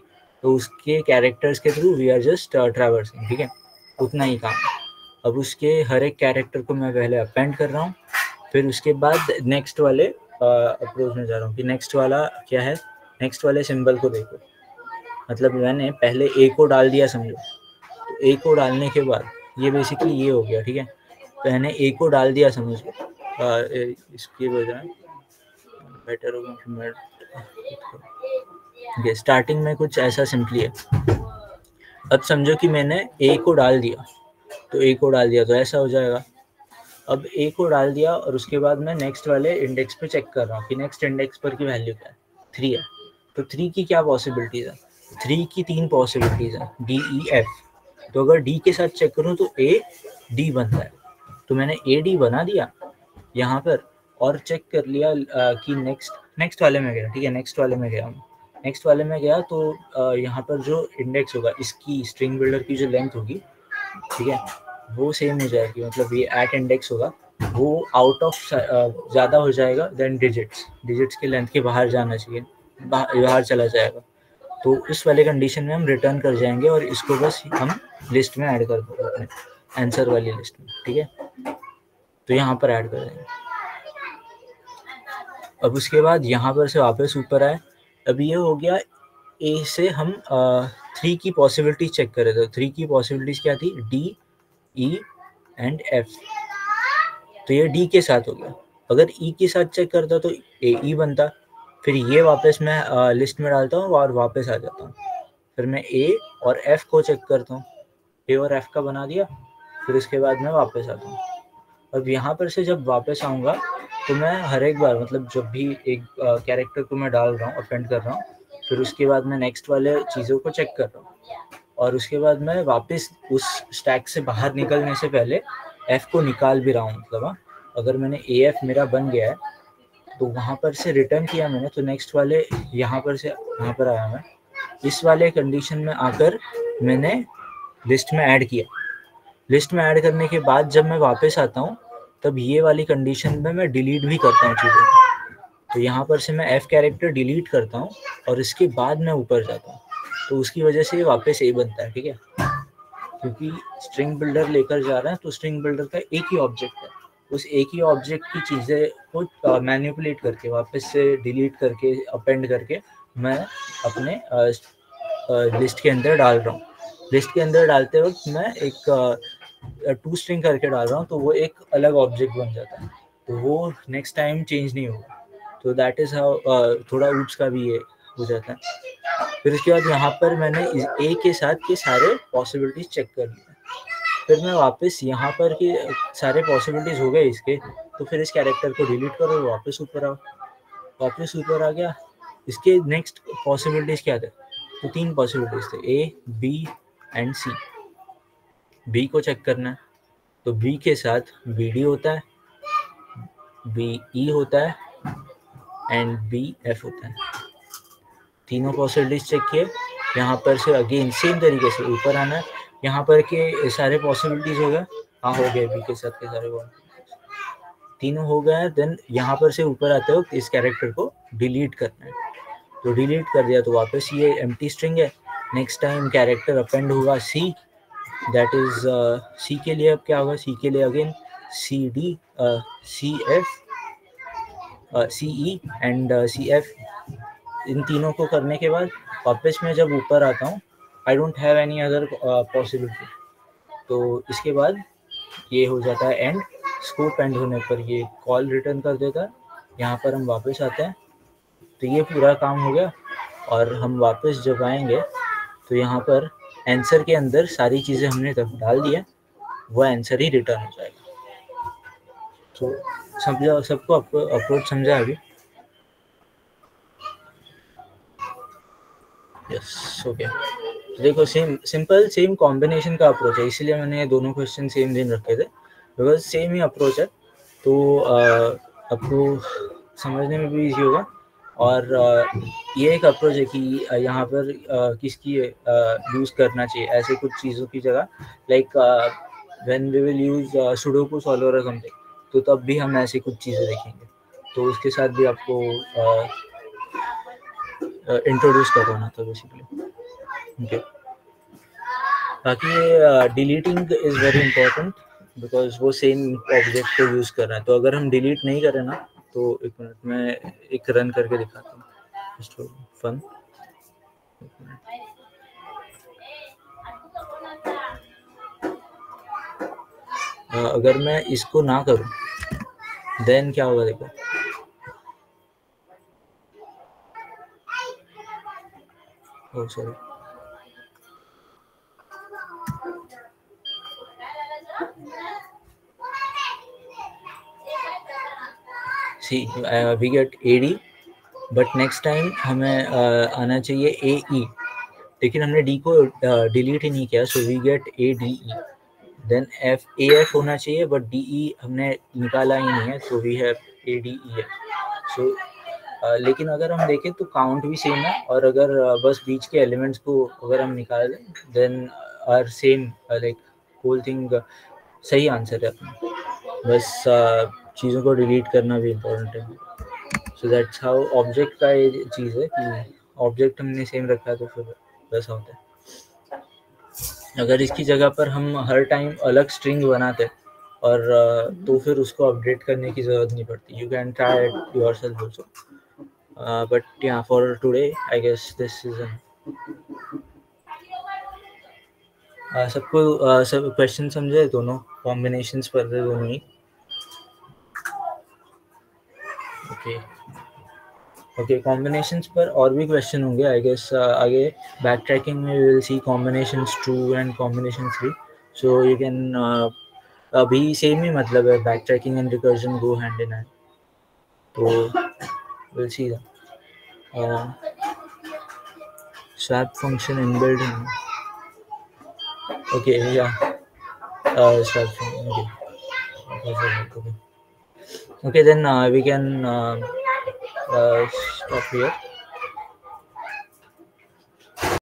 तो उसके कैरेक्टर्स के through we are just traversing, ठीक है, उतना ही काम। अब उसके हर एक कैरेक्टर को मैं पहले अपेंड कर रहा हूँ, फिर उसके बाद नेक्स्ट वाले अप्रोच में जा रहा हूँ कि नेक्स्ट वाला क्या है, नेक्स्ट वाले सिंबल को देखो, मतलब मैंने पहले ए को डाल दिया समझो, तो ए को डालने के बाद ये बेसिकली ये हो गया, ठीक है, तो मैंने ए को डाल दिया समझ लो, इसकी वजह बेटर होगा मैं स्टार्टिंग में कुछ ऐसा सिंपली है। अब समझो कि मैंने ए को डाल दिया, तो ए को डाल दिया तो ऐसा हो जाएगा। अब ए को डाल दिया और उसके बाद मैं नेक्स्ट वाले इंडेक्स पे चेक कर रहा हूँ कि नेक्स्ट इंडेक्स पर की वैल्यू क्या है, 3 है, तो 3 की क्या पॉसिबिलिटीज है, 3 की 3 पॉसिबिलिटीज है, डी ई एफ, तो अगर डी के साथ चेक करूँ तो ए डी बनता है, तो मैंने ए डी बना दिया यहाँ पर और चेक कर लिया कि नेक्स्ट वाले में गया, ठीक है, नेक्स्ट वाले में गया, नेक्स्ट वाले में गया तो यहाँ पर जो इंडेक्स होगा इसकी स्ट्रिंग बिल्डर की जो लेंथ होगी, ठीक है, वो सेम हो जाएगी, मतलब ये एट इंडेक्स होगा, वो आउट ऑफ ज़्यादा हो जाएगा देन डिजिट्स के लेंथ के बाहर जाना चाहिए, बाहर चला जाएगा, तो इस वाले कंडीशन में हम रिटर्न कर जाएंगे और इसको बस हम लिस्ट में ऐड कर देंगे अपने आंसर वाली लिस्ट में, ठीक है, तो यहाँ पर ऐड कर देंगे। अब उसके बाद यहाँ पर से वापस ऊपर आए, अब ये हो गया ए से हम 3 की पॉसिबिलिटीज चेक कर रहे थे, 3 की पॉसिबिलिटीज क्या थी, डी ई एंड एफ, तो ये डी के साथ हो गया, अगर ई के साथ चेक करता तो ए ई बनता, फिर ये वापस मैं लिस्ट में डालता हूँ और वापस आ जाता हूँ, फिर मैं ए और एफ को चेक करता हूँ, ए और एफ का बना दिया, फिर उसके बाद मैं वापस आता हूँ। अब यहाँ पर से जब वापस आऊँगा तो मैं हर एक बार मतलब जब भी एक कैरेक्टर को मैं डाल रहा हूँ, अपेंड कर रहा हूँ, फिर उसके बाद मैं नेक्स्ट वाले चीज़ों को चेक कर रहा हूँ और उसके बाद मैं वापस उस स्टैक से बाहर निकलने से पहले एफ को निकाल भी रहा हूँ, मतलब अगर मैंने ए एफ मेरा बन गया है तो वहाँ पर से रिटर्न किया मैंने, तो नेक्स्ट वाले यहाँ पर से यहाँ पर आया मैं, इस वाले कंडीशन में आकर मैंने लिस्ट में ऐड किया, लिस्ट में ऐड करने के बाद जब मैं वापस आता हूँ तब ये वाली कंडीशन में मैं डिलीट भी करता हूँ चीज़ों को, तो यहाँ पर से मैं एफ कैरेक्टर डिलीट करता हूँ और इसके बाद मैं ऊपर जाता हूँ, तो उसकी वजह से ये वापस ए बनता है, ठीक है, क्योंकि स्ट्रिंग बिल्डर लेकर जा रहा है तो स्ट्रिंग बिल्डर का एक ही ऑब्जेक्ट है, उस एक ही ऑब्जेक्ट की चीज़ें को मैनिपुलेट करके वापस से डिलीट करके अपेंड करके मैं अपने लिस्ट के अंदर डाल रहा हूँ। लिस्ट के अंदर डालते वक्त मैं एक 2 स्ट्रिंग करके डाल रहा हूँ, तो वो एक अलग ऑब्जेक्ट बन जाता है, तो वो नेक्स्ट टाइम चेंज नहीं होगा, तो दैट इज़ हाउ थोड़ा ऊप्स का भी ये हो जाता है। फिर उसके बाद यहाँ पर मैंने ए के साथ के सारे पॉसिबिलिटीज चेक कर लिए, फिर मैं वापस यहाँ पर के सारे पॉसिबिलिटीज हो गए इसके, तो फिर इस कैरेक्टर को डिलीट करो, वापस ऊपर आओ, वापस ऊपर आ गया, इसके नेक्स्ट पॉसिबिलिटीज क्या थे, तो 3 पॉसिबिलिटीज थे, A B and C, B को चेक करना है, तो बी के साथ बी डी होता है, बी ई होता है एंड बी एफ होता है, तीनों पॉसिबिलिटीज चेक किए, यहाँ पर से अगेन सेम तरीके से ऊपर आना है, यहाँ पर के सारे पॉसिबिलिटीज हो गए, हाँ हो गए, बी के साथ के सारे तीनों हो गए हैं, देन यहाँ पर से ऊपर आते हो इस कैरेक्टर को डिलीट करना है, तो डिलीट कर दिया तो वापस ये एम्प्टी स्ट्रिंग है, नेक्स्ट टाइम कैरेक्टर अपेंड होगा सी, दैट इज सी के लिए अब क्या होगा, सी के लिए again C D C F C E and C F, इन तीनों को करने के बाद वापस मैं जब ऊपर आता हूँ I don't have any other possibility, तो इसके बाद ये हो जाता है एंड, स्कोप एंड होने पर ये कॉल रिटर्न कर देता है, यहाँ पर हम वापस आते हैं, तो ये पूरा काम हो गया, और हम वापस जब आएंगे तो यहाँ पर आंसर के अंदर सारी चीज़ें हमने तब डाल दिया, वो आंसर ही रिटर्न हो जाएगा। तो समझा, सबको अप्रोच समझा अभी? Yes, okay. देखो सेम कॉम्बिनेशन का अप्रोच है, इसीलिए मैंने दोनों क्वेश्चन सेम दिन रखे थे, बिकॉज सेम ही अप्रोच है, तो आपको समझने में भी इजी होगा। और ये एक अप्रोच है कि यहाँ पर किसकी यूज़ करना चाहिए ऐसे कुछ चीज़ों की जगह, like when we will use sudoku solver और समथिंग, तो तब भी हम ऐसी कुछ चीज़ें देखेंगे, तो उसके साथ भी आपको इंट्रोड्यूस करवाना था बेसिकली। ओके, बाकी deleting is very important because वो सेम ऑब्जेक्ट को यूज़ कर रहा है, तो अगर हम डिलीट नहीं करें ना, तो एक मिनट में एक रन करके दिखाता हूँ जस्ट फॉर फन। अगर मैं इसको ना करूँ देन क्या होगा, देखो oh sorry, C we get AD, but next time हमें आना चाहिए AE, लेकिन हमने D को डिलीट ही नहीं किया, so we get ADE, then AF होना चाहिए, बट DE हमने निकाला ही नहीं है, तो वी हैव ADE। सो लेकिन अगर हम देखें तो काउंट भी सेम है, और अगर बस बीच के एलिमेंट्स को अगर हम निकाल दें then are same, like whole thing सही आंसर है अपना, बस चीज़ों को डिलीट करना भी इम्पोर्टेंट है। सो दैट्स हाउ ऑब्जेक्ट का ये चीज़ है कि ऑब्जेक्ट हमने सेम रखा है तो फिर वैसा होता है। अगर इसकी जगह पर हम हर टाइम अलग स्ट्रिंग बनाते और तो फिर उसको अपडेट करने की ज़रूरत नहीं पड़ती, you can try it yourself also, but yeah, for today I guess this is सबको सब क्वेश्चन समझे, दोनों कॉम्बिनेशंस पर दोनों ही ओके कॉम्बिनेशंस पर और भी क्वेश्चन होंगे आई गेस आगे बैक ट्रैकिंग में we will see combinations 2 and combination 3, so you can अभी सेम ही मतलब है, backtracking and recursion go hand in hand, तो will see that swap function inbuilt in, okay yeah, swap function, okay then we can stop here.